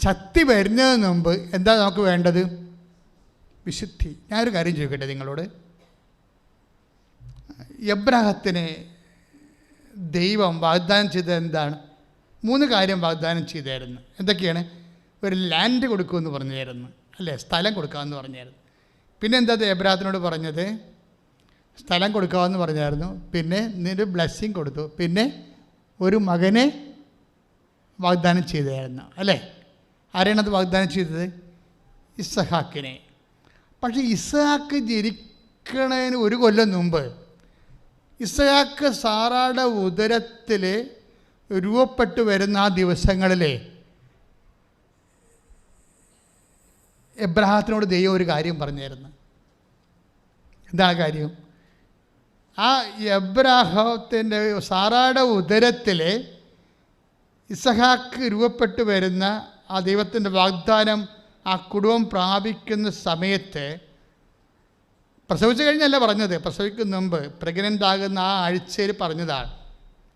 ശക്തി വരുന്നതിന് മുമ്പ് എന്താ നമുക്ക് വേണ്ടത്? വിശുദ്ധി. ഞാനൊരു കാര്യം ചോദിക്കട്ടെ നിങ്ങളോട്. എബ്രാഹത്തിന് ദൈവം വാഗ്ദാനം ചെയ്തത് എന്താണ്? 3 കാര്യം വാഗ്ദാനം ചെയ്തായിരുന്നു. എന്തൊക്കെയാണ്? ഒരു ലാൻഡ് കൊടുക്കുമെന്ന് പറഞ്ഞായിരുന്നു, അല്ലേ? സ്ഥലം കൊടുക്കാമെന്ന് പറഞ്ഞായിരുന്നു. പിന്നെ എന്താ എബ്രാഹത്തിനോട് പറഞ്ഞത്? സ്ഥലം കൊടുക്കാമെന്ന് പറഞ്ഞായിരുന്നു. പിന്നെ നിന്നൊരു ബ്ലെസ്സിങ് കൊടുത്തു. പിന്നെ ഒരു മകനെ വാഗ്ദാനം ചെയ്തായിരുന്നു, അല്ലേ? ആരെയാണത് വാഗ്ദാനം ചെയ്തത്? ഇസ്ഹാക്കിനെ. പക്ഷേ ഇസ്ഹാക്ക് ജനിക്കണതിന് 1 കൊല്ലം മുമ്പ് ഇസ്ഹാക്ക് സാറായുടെ ഉദരത്തിൽ രൂപപ്പെട്ടു വരുന്ന ആ ദിവസങ്ങളിൽ എബ്രാഹത്തിനോട് ദൈവം ഒരു കാര്യം പറഞ്ഞായിരുന്നു. എന്താണ് കാര്യം? ആ എബ്രാഹത്തിൻ്റെ സാറായുടെ ഉദരത്തിൽ ഇസ്ഹാക്ക് രൂപപ്പെട്ടു വരുന്ന ആ ദൈവത്തിൻ്റെ വാഗ്ദാനം ആ കുടുംബം പ്രാപിക്കുന്ന സമയത്ത്, പ്രസവിച്ചു കഴിഞ്ഞല്ല പറഞ്ഞത്, പ്രസവിക്കുന്ന മുമ്പ് പ്രഗ്നൻ്റ് ആകുന്ന ആ ആഴ്ചയിൽ പറഞ്ഞതാണ്.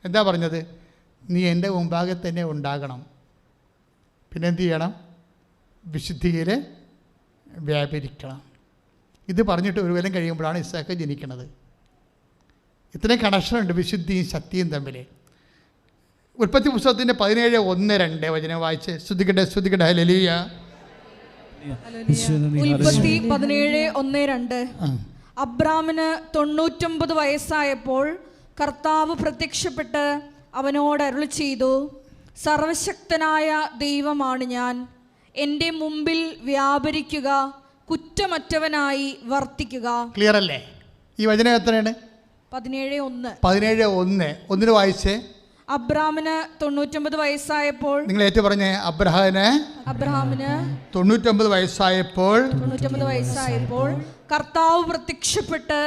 എന്താ പറഞ്ഞത്? നീ എൻ്റെ മുമ്പാകെ തന്നെ ഉണ്ടാകണം, പിന്നെ എന്ത് ചെയ്യണം? വിശുദ്ധിയിൽ വ്യാപരിക്കണം. ഇത് പറഞ്ഞിട്ട് ഒരു കൊല്ലം കഴിയുമ്പോഴാണ് ഇസ്ഹാക്ക് ജനിക്കുന്നത്. ഇത്രയും കണക്ഷനുണ്ട് വിശുദ്ധിയും ശക്തിയും തമ്മിൽ. ഉൽപ്പത്തി പുസ്തകത്തിൻ്റെ 17:1-2 വചനം വായിച്ച് സ്തുതിക്കട്ടെ ഹല്ലേലൂയ. ഉൽപ്പത്തി 17:1-2. അബ്രാമിന് 99 വയസ്സായപ്പോൾ കർത്താവ് പ്രത്യക്ഷപ്പെട്ട് അവനോട് അരുളി ചെയ്തു, സർവശക്തനായ ദൈവമാണ് ഞാൻ, എൻ്റെ മുമ്പിൽ വ്യാപരിക്കുക, കുറ്റമറ്റവനായി വർത്തിക്കുക. ക്ലിയർ അല്ലേ? ഈ വചനം എത്രയാണ്? 17:1. 17:1 വായിച്ചേ. അബ്രാമിന് 99 വയസ്സായപ്പോൾ, നിങ്ങൾ ഏറ്റു പറഞ്ഞേ, അബ്രഹാമിന് 99 വയസ്സായപ്പോൾ കർത്താവ് പ്രത്യക്ഷപ്പെട്ട്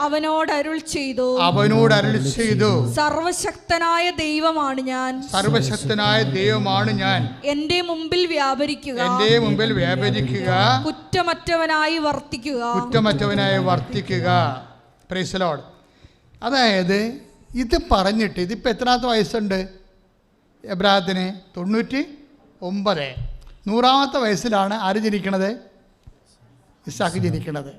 അവനോട് അരുൾ ചെയ്തു, സർവശക്തനായ ദൈവമാണ് ഞാൻ, എൻ്റെ മുമ്പിൽ വ്യാപരിക്കുക, കുറ്റമറ്റവനായി വർത്തിക്കുക. Praise the lord. അതായത് ഇത് പറഞ്ഞിട്ട് ഇതിപ്പോൾ എത്രാമത്തെ വയസ്സുണ്ട് എബ്രാഹത്തിന്? 99. 100ാമത്തെ വയസ്സിലാണ് ആര് ജനിക്കണത്? ഇസ്ഹാക്ക് ജനിക്കണത്.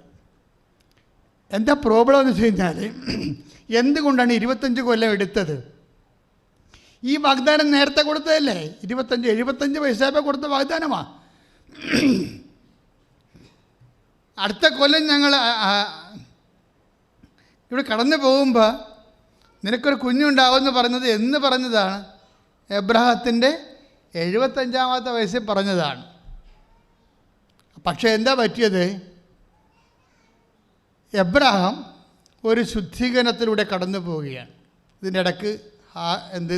എന്താ പ്രോബ്ലം എന്ന് വെച്ച് കഴിഞ്ഞാൽ, എന്തുകൊണ്ടാണ് 25 കൊല്ലം എടുത്തത്? ഈ വാഗ്ദാനം നേരത്തെ കൊടുത്തതല്ലേ? 75 വയസ്സായപ്പോൾ കൊടുത്ത വാഗ്ദാനമാണ്. അടുത്ത കൊല്ലം ഞങ്ങൾ ഇവിടെ കടന്നു പോകുമ്പോൾ നിനക്കൊരു കുഞ്ഞുണ്ടാവുമെന്ന് പറഞ്ഞത് എന്ന് പറഞ്ഞതാണ്? എബ്രഹാത്തിൻ്റെ 75ാമത്തെ വയസ്സിൽ പറഞ്ഞതാണ്. പക്ഷേ എന്താ പറ്റിയത്? എബ്രഹാം ഒരു ശുദ്ധീകരണത്തിലൂടെ കടന്നു പോവുകയാണ്. ഇതിൻ്റെ ഇടയ്ക്ക്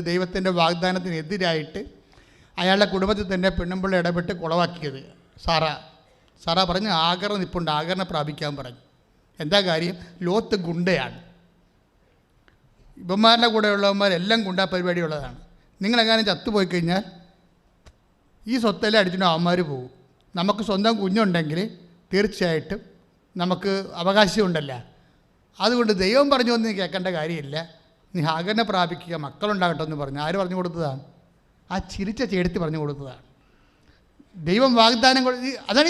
ദൈവത്തിൻ്റെ വാഗ്ദാനത്തിനെതിരായിട്ട് അയാളുടെ കുടുംബത്തിൽ തന്നെ പെണ്ണുമ്പിള്ള ഇടപെട്ട് കുളവാക്കിയത് സാറ പറഞ്ഞ് ആഗർ നിൽപ്പുണ്ട്, ആഗറിനെ പ്രാപിക്കാൻ പറഞ്ഞു. എന്താ കാര്യം? ലോത്ത് ഗുണ്ടയാണ്. ഇവന്മാരുടെ കൂടെ ഉള്ളവന്മാരെല്ലാം ഗുണ്ടാ പരിപാടിയുള്ളതാണ്. നിങ്ങളെങ്ങാനും ചത്തുപോയി കഴിഞ്ഞാൽ ഈ സ്വത്തെല്ലാം അടിച്ചിട്ട് അവന്മാർ പോകും. നമുക്ക് സ്വന്തം കുഞ്ഞുണ്ടെങ്കിൽ തീർച്ചയായിട്ടും നമുക്ക് അവകാശമുണ്ടല്ല. അതുകൊണ്ട് ദൈവം പറഞ്ഞു എന്ന് കേൾക്കേണ്ട കാര്യമില്ല. നീ ആഗറിനെ പ്രാപിക്കുക, മക്കളുണ്ടാകട്ടെ എന്ന് പറഞ്ഞു. ആര് പറഞ്ഞു കൊടുത്തതാണ്? ആ ചിരിച്ച ചേടത്തി പറഞ്ഞു കൊടുത്തതാണ്. ദൈവം വാഗ്ദാനം അതാണ്.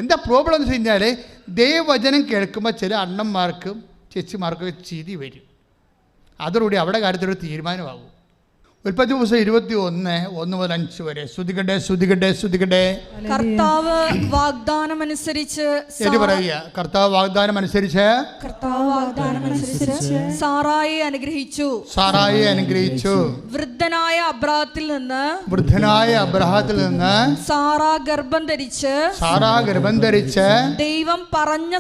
എന്താ പ്രോബ്ലം എന്ന് വെച്ച് കഴിഞ്ഞാൽ, ദൈവവചനം കേൾക്കുമ്പോൾ ചില അണ്ണന്മാർക്കും ചേച്ചിമാർക്കും ചിരി വരും. അതോടുകൂടി അവിടെ കാര്യത്തിലൊരു തീരുമാനമാകും. ഉൽപ്പത്തി പുസ്തകം 21:1-5 വരെ. സ്തുതിക്കട്ടെ. കർത്താവ് വാഗ്ദാനമനുസരിച്ച് കർത്താവ് വാഗ്ദാനമനുസരിച്ച് സാറായെ അനുഗ്രഹിച്ചു. വൃദ്ധനായ അബ്രാഹത്തിൽ നിന്ന് സാറാ ഗർഭം ധരിച്ച് ദൈവം പറഞ്ഞ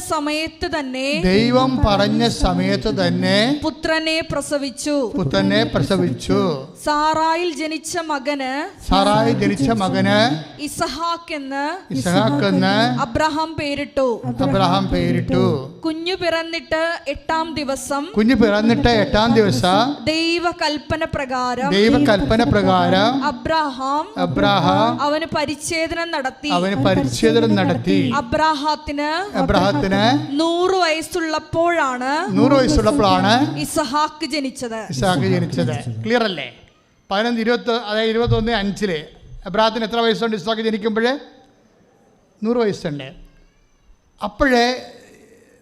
സമയത്ത് തന്നെ പുത്രനെ പ്രസവിച്ചു. സാറായിൽ ജനിച്ച മകന് ഇസഹാക്ക് എന്ന് അബ്രഹാം പേരിട്ടു. കുഞ്ഞു പിറന്നിട്ട് 8-ാം ദിവസം ദൈവകൽപ്പന പ്രകാരം അബ്രഹാം അവന് പരിച്ഛേദനം നടത്തി. അബ്രഹാത്തിന് 100 വയസ്സുള്ളപ്പോഴാണ് ഇസഹാക്ക് ജനിച്ചത്. ക്ലിയർ അല്ലേ? 21:5 അബ്രഹാത്തിന് എത്ര വയസ്സുണ്ട്? ഇസ്ഹാക്ക് ജനിക്കുമ്പോൾ 100 വയസ്സുണ്ട്. അപ്പോഴേ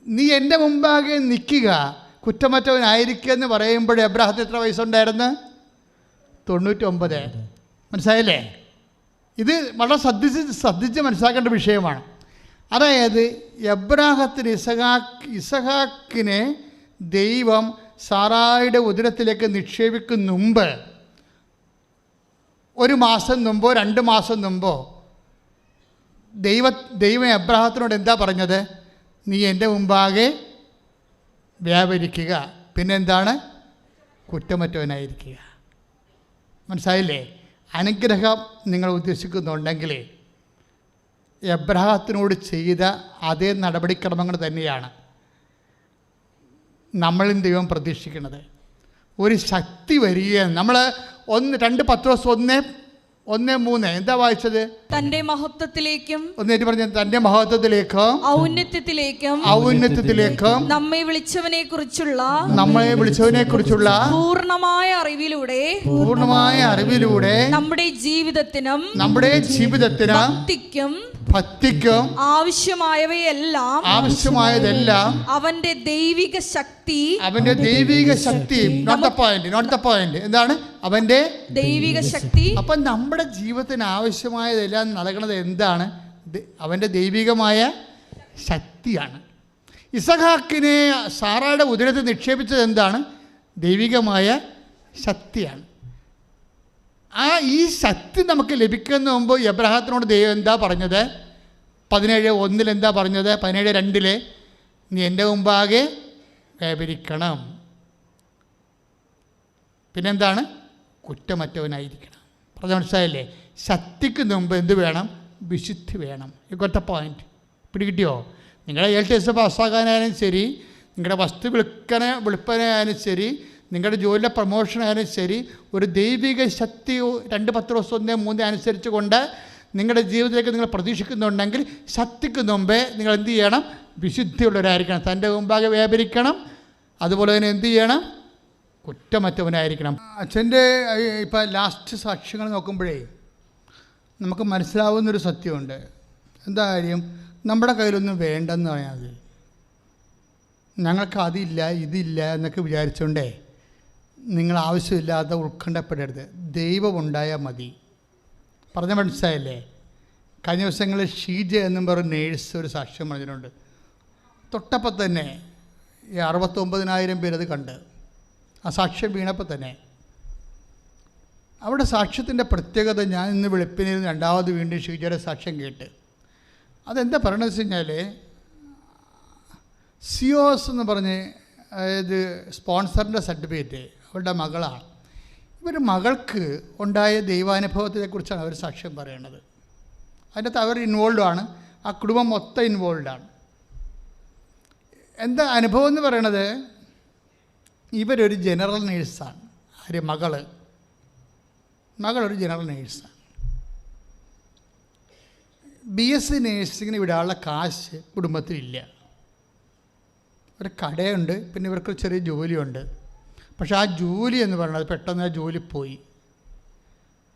നീ എൻ്റെ മുമ്പാകെ നിൽക്കുക, കുറ്റമറ്റവനായിരിക്കുക എന്ന് പറയുമ്പോൾ അബ്രഹാത്തിന് എത്ര വയസ്സുണ്ടായിരുന്നു? 99. മനസ്സിലായില്ലേ? ഇത് വളരെ ശ്രദ്ധിച്ച് മനസ്സിലാക്കേണ്ട വിഷയമാണ്. അതായത് എബ്രാഹത്തിന് ഇസഹാക്കിനെ ദൈവം സാറായുടെ ഉദരത്തിലേക്ക് നിക്ഷേപിക്കും മുമ്പ്, 1 മാസം മുമ്പോ 2 മാസം മുമ്പോ ദൈവം എബ്രാഹത്തിനോട് എന്താ പറഞ്ഞത്? നീ എൻ്റെ മുമ്പാകെ വ്യാപരിക്കുക, പിന്നെന്താണ്? കുറ്റമറ്റവനായിരിക്കുക. മനസ്സിലായില്ലേ? അനുഗ്രഹം നിങ്ങൾ ഉദ്ദേശിക്കുന്നുണ്ടെങ്കിൽ എബ്രാഹത്തിനോട് ചെയ്ത അതേ നടപടിക്രമങ്ങൾ തന്നെയാണ് നമ്മളും ദൈവം പ്രതീക്ഷിക്കുന്നത്. ഒരു ശക്തി വരികയാണ്. നമ്മൾ 2 പത്രോസ് 1:3 എന്താ വായിച്ചത്? തന്റെ മഹത്വത്തിലേക്കും, ഒന്നേറ്റ് പറഞ്ഞ തന്റെ മഹത്വത്തിലേക്കും ഔന്നത്യത്തിലേക്കും നമ്മെ വിളിച്ചവനെ കുറിച്ചുള്ള പൂർണ്ണമായ അറിവിലൂടെ നമ്മുടെ ജീവിതത്തിനും ഭക്തിക്കും ആവശ്യമായതെല്ലാം അവന്റെ ദൈവിക ശക്തി എന്താണ്? അവന്റെ ദൈവിക ശക്തി. അപ്പൊ നമ്മുടെ ജീവിതത്തിന് ആവശ്യമായതെല്ലാം നൽകണത് എന്താണ്? അവന്റെ ദൈവികമായ ശക്തിയാണ്. ഇസഹാക്കിനെ സാറായുടെ ഉദരത്തിൽ നിക്ഷേപിച്ചത് എന്താണ്? ദൈവികമായ ശക്തിയാണ്. ഈ ശക്തി നമുക്ക് ലഭിക്കുന്ന മുമ്പ് എബ്രഹാത്തിനോട് ദൈവം എന്താ പറഞ്ഞത്? 17:1 എന്താ പറഞ്ഞത്? 17:2 നീ എൻ്റെ മുമ്പാകെ വ്യാപരിക്കണം, പിന്നെന്താണ്? കുറ്റമറ്റവനായിരിക്കണം. പറഞ്ഞ മനസ്സിലായില്ലേ? ശക്തിക്ക് മുമ്പ് എന്ത് വേണം? വിശുദ്ധി വേണം. ഇക്കൊറ്റ പോയിന്റ് പിടികിട്ടിയോ? നിങ്ങളുടെ LTS പാസ്സാകാനായാലും ശരി, നിങ്ങളുടെ വസ്തു വിൽപ്പനയായാലും ശരി, നിങ്ങളുടെ ജോലിയിലെ പ്രൊമോഷനായാലും ശരി, ഒരു ദൈവിക ശക്തി 2 പത്രോസ് 1:3 അനുസരിച്ച് കൊണ്ട് നിങ്ങളുടെ ജീവിതത്തിലേക്ക് നിങ്ങൾ പ്രതീക്ഷിക്കുന്നുണ്ടെങ്കിൽ ശക്തിക്ക് മുമ്പേ നിങ്ങൾ എന്ത് ചെയ്യണം? വിശുദ്ധിയുള്ളവരായിരിക്കണം. തൻ്റെ മുമ്പാകെ വ്യാപരിക്കണം. അതുപോലെ തന്നെ എന്ത് ചെയ്യണം? കുറ്റമറ്റവനായിരിക്കണം. അച്ഛൻ്റെ ഇപ്പം ലാസ്റ്റ് സാക്ഷ്യങ്ങൾ നോക്കുമ്പോഴേ നമുക്ക് മനസ്സിലാവുന്നൊരു സത്യമുണ്ട്. എന്താ കാര്യം? നമ്മുടെ കയ്യിലൊന്നും വേണ്ടെന്ന് പറയാൻ മതി. ഞങ്ങൾക്ക് അതില്ല ഇതില്ല എന്നൊക്കെ വിചാരിച്ചുകൊണ്ടേ നിങ്ങൾ ആവശ്യമില്ലാതെ ഉത്കണ്ഠപ്പെടരുത്. ദൈവമുണ്ടായാൽ മതി. പറഞ്ഞ മനസ്സിലായല്ലേ? കഴിഞ്ഞ ദിവസങ്ങളിൽ ഷീജ എന്നും പറഞ്ഞ നേഴ്സ് ഒരു സാക്ഷ്യം പറഞ്ഞിട്ടുണ്ട്. തൊട്ടപ്പം തന്നെ 69,000 പേരത് കണ്ട് ആ സാക്ഷ്യം വീണപ്പോൾ തന്നെ. അവിടെ സാക്ഷ്യത്തിൻ്റെ പ്രത്യേകത, ഞാൻ ഇന്ന് വെളുപ്പിനിരുന്ന് രണ്ടാമത് വീണ്ടും ഷീജയുടെ സാക്ഷ്യം കേട്ട് അതെന്താ പറയണമെന്ന് വെച്ച് കഴിഞ്ഞാൽ, സിയോസ് എന്ന് പറഞ്ഞ്, അതായത് സ്പോൺസറിൻ്റെ സർട്ടിഫിക്കറ്റ് അവരുടെ മകളാണ്. ഇവർ മകൾക്ക് ഉണ്ടായ ദൈവാനുഭവത്തെക്കുറിച്ചാണ് അവർ സാക്ഷ്യം പറയണത്. അതിനകത്ത് അവർ ഇൻവോൾവാണ്, ആ കുടുംബം മൊത്തം ഇൻവോൾവാണ്. എന്താ അനുഭവം എന്ന് പറയണത്? ഇവരൊരു ജനറൽ നേഴ്സാണ്. ആര്? മകളൊരു ജനറൽ നേഴ്സാണ്. BSc നേഴ്സിങ്ങിന് വിടാനുള്ള കാശ് കുടുംബത്തിലില്ല. ഒരു കടയുണ്ട്, പിന്നെ ഇവർക്ക് ചെറിയ ജോലിയുണ്ട്. പക്ഷേ ആ ജോലി എന്ന് പറയുന്നത് പെട്ടെന്ന് ആ ജോലി പോയി.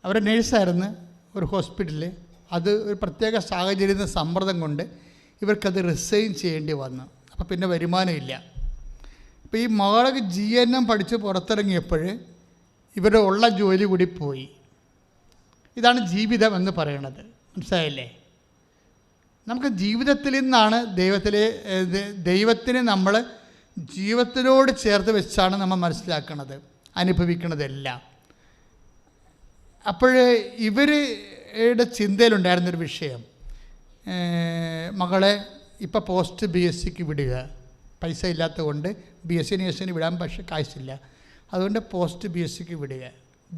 അവരുടെ നേഴ്സായിരുന്നു ഒരു ഹോസ്പിറ്റലിൽ. അത് ഒരു പ്രത്യേക സാഹചര്യത്തിൽ സമ്മർദ്ദം കൊണ്ട് ഇവർക്കത് റിസൈൻ ചെയ്യേണ്ടി വന്നു. അപ്പോൾ പിന്നെ വരുമാനമില്ല. ഇപ്പോൾ ഈ മകളൊക്കെ GNM പഠിച്ച് പുറത്തിറങ്ങിയപ്പോൾ ഇവരുടെ ഉള്ള ജോലി കൂടി പോയി. ഇതാണ് ജീവിതം എന്ന് പറയണത്. മനസ്സിലായില്ലേ? നമുക്ക് ജീവിതത്തിൽ നിന്നാണ് ദൈവത്തിനെ നമ്മൾ ജീവിതത്തിനോട് ചേർത്ത് വെച്ചാണ് നമ്മൾ മനസ്സിലാക്കുന്നത്, അനുഭവിക്കുന്നതെല്ലാം. അപ്പോൾ ഇവരുടെ ചിന്തയിലുണ്ടായിരുന്നൊരു വിഷയം, മകളെ ഇപ്പോൾ പോസ്റ്റ് BScക്ക് വിടുക. പൈസ ഇല്ലാത്തത് കൊണ്ട് BSc നേഴ്സിന് വിടാൻ പക്ഷേ കാശില്ല. അതുകൊണ്ട് പോസ്റ്റ് BScക്ക് വിടുക.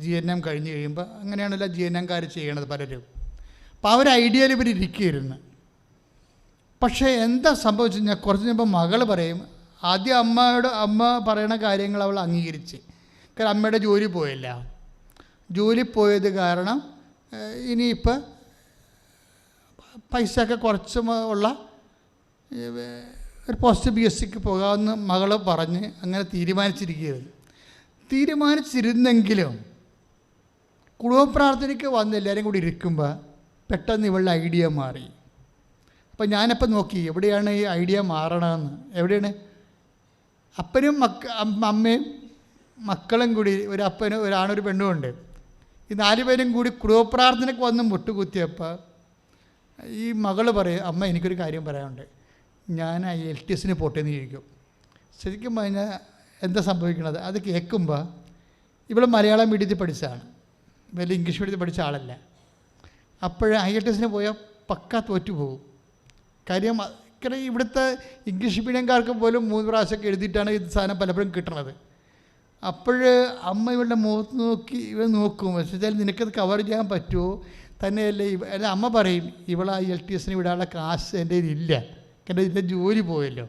GNM കഴിഞ്ഞ് കഴിയുമ്പോൾ അങ്ങനെയാണല്ലോ GNMകാർ ചെയ്യണത് പലരും. അപ്പോൾ ആ ഒരു ഐഡിയയിൽ ഇവർ ഇരിക്കുകയായിരുന്നു. പക്ഷേ എന്താ സംഭവിച്ചു കഴിഞ്ഞാൽ കുറച്ച് കഴിയുമ്പോൾ മകൾ പറയും, ആദ്യം അമ്മ പറയണ കാര്യങ്ങൾ അവൾ അംഗീകരിച്ച്. കാരണം അമ്മയുടെ ജോലി പോയില്ല. ജോലി പോയത് കാരണം ഇനിയിപ്പോൾ പൈസയൊക്കെ കുറച്ച് ഉള്ള ഒരു പോസ്റ്റ് BScക്ക് പോകാമെന്ന് മകൾ പറഞ്ഞ് അങ്ങനെ തീരുമാനിച്ചിരുന്നെങ്കിലും കുടുംബപ്രാർത്ഥനയ്ക്ക് വന്ന് എല്ലാവരും കൂടി ഇരിക്കുമ്പോൾ പെട്ടെന്ന് ഇവളുടെ ഐഡിയ മാറി. അപ്പോൾ ഞാനപ്പോൾ നോക്കി എവിടെയാണ് ഈ ഐഡിയ മാറണമെന്ന്. എവിടെയാണ്? അപ്പനും അമ്മയും മക്കളും കൂടി, ഒരു അപ്പനും ഒരാണൊരു പെണ്ണുമുണ്ട്. ഈ 4 പേരും കൂടി കുടുംബപ്രാർത്ഥനയ്ക്ക് വന്ന് മുട്ടുകുത്തിയപ്പോൾ ഈ മകൾ പറയും, അമ്മ എനിക്കൊരു കാര്യം പറയാനുണ്ട്, ഞാൻ LTSന് പോട്ടേന്ന് ചോദിക്കും. ശരിക്കും പറഞ്ഞാൽ എന്താ സംഭവിക്കണത്? അത് കേൾക്കുമ്പോൾ ഇവൾ മലയാളം മീഡിയത്തിൽ പഠിച്ചതാണ്, വലിയ ഇംഗ്ലീഷ് മീഡിയത്തിൽ പഠിച്ച ആളല്ല. അപ്പോൾ IELTSന് പോയാൽ പക്ക തോറ്റു പോകും. കാര്യം ഇവിടുത്തെ ഇംഗ്ലീഷ് മീഡിയംകാർക്ക് പോലും 3 പ്രാവശ്യമൊക്കെ എഴുതിയിട്ടാണ് ഇത് സാധനം പലപ്പോഴും കിട്ടണത്. അപ്പോൾ അമ്മ ഇവളുടെ മുഖത്ത് നോക്കി ഇവ നോക്കും, പക്ഷേ നിനക്കത് കവർ ചെയ്യാൻ പറ്റുമോ? തന്നെയല്ലേ അല്ല അമ്മ പറയും, ഇവൾ IELTSന് വിടാനുള്ള കാശ് എൻ്റെ കയ്യിലില്ല, കാരണം ഇതിൻ്റെ ജോലി പോയല്ലോ.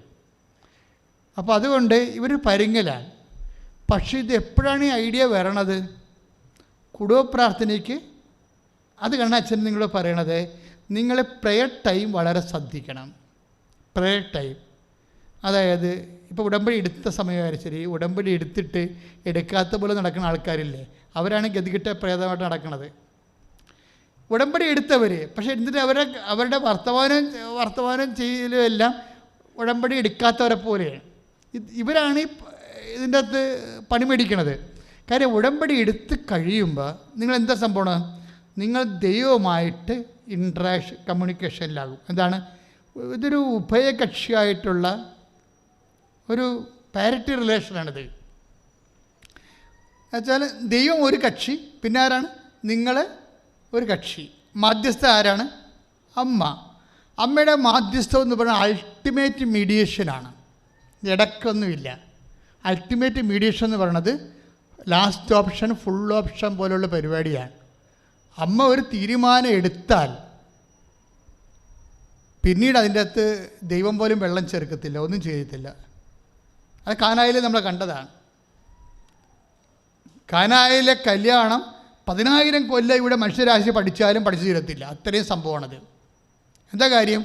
അപ്പോൾ അതുകൊണ്ട് ഇവർ പരുങ്ങലാണ്. പക്ഷേ ഇത് എപ്പോഴാണ് ഈ ഐഡിയ വരണത്? കുടുംബപ്രാർത്ഥനയ്ക്ക് അത് കാരണം അച്ഛൻ നിങ്ങൾ പറയണത്, നിങ്ങൾ പ്രെയർ ടൈം വളരെ ശ്രദ്ധിക്കണം. പ്രെയർ ടൈം, അതായത് ഇപ്പോൾ ഉടമ്പടി എടുത്ത സമയമായാലും ശരി, ഉടമ്പടി എടുത്തിട്ട് എടുക്കാത്ത പോലെ നടക്കുന്ന ആൾക്കാരില്ലേ, അവരാണ് ഗതികിട്ട പ്രേതമായിട്ട് നടക്കുന്നത്. ഉടമ്പടി എടുത്തവർ പക്ഷേ എന്നിട്ട് അവരുടെ വർത്തമാനം ചെയ്യലും എല്ലാം ഉടമ്പടി എടുക്കാത്തവരെ പോലെയാണ്. ഇവരാണ് ഇതിൻ്റെ അകത്ത് പണി മേടിക്കണത്. കാര്യം ഉടമ്പടി എടുത്ത് കഴിയുമ്പോൾ നിങ്ങൾ എന്താ സംഭവം, നിങ്ങൾ ദൈവവുമായിട്ട് കമ്മ്യൂണിക്കേഷനിലാകും. എന്താണ്, ഇതൊരു ഉഭയകക്ഷിയായിട്ടുള്ള ഒരു പാരിറ്റി റിലേഷനാണിത്. എന്നുവെച്ചാൽ ദൈവം ഒരു കക്ഷി, പിന്നെ ആരാണ്, നിങ്ങൾ ഒരു കക്ഷി. മാധ്യസ്ഥ ആരാണ്, അമ്മ. അമ്മയുടെ മാധ്യസ്ഥം എന്ന് പറഞ്ഞാൽ അൾട്ടിമേറ്റ് മീഡിയേഷനാണ്, ഇടയ്ക്കൊന്നുമില്ല. അൾട്ടിമേറ്റ് മീഡിയേഷൻ എന്ന് പറയുന്നത് ലാസ്റ്റ് ഓപ്ഷൻ, ഫുൾ ഓപ്ഷൻ പോലുള്ള പരിപാടിയാണ്. അമ്മ ഒരു തീരുമാനം എടുത്താൽ പിന്നീട് അതിൻ്റെ അകത്ത് ദൈവം പോലും വെള്ളം ചേർക്കത്തില്ല, ഒന്നും ചെയ്യത്തില്ല. അത് കാനായിൽ നമ്മൾ കണ്ടതാണ്. കാനായിലെ കല്യാണം 10,000 കൊല്ലം ഇവിടെ മനുഷ്യരാശി പഠിച്ചാലും പഠിച്ചു തീരത്തില്ല, അത്രയും സംഭവമാണത്. എന്താ കാര്യം,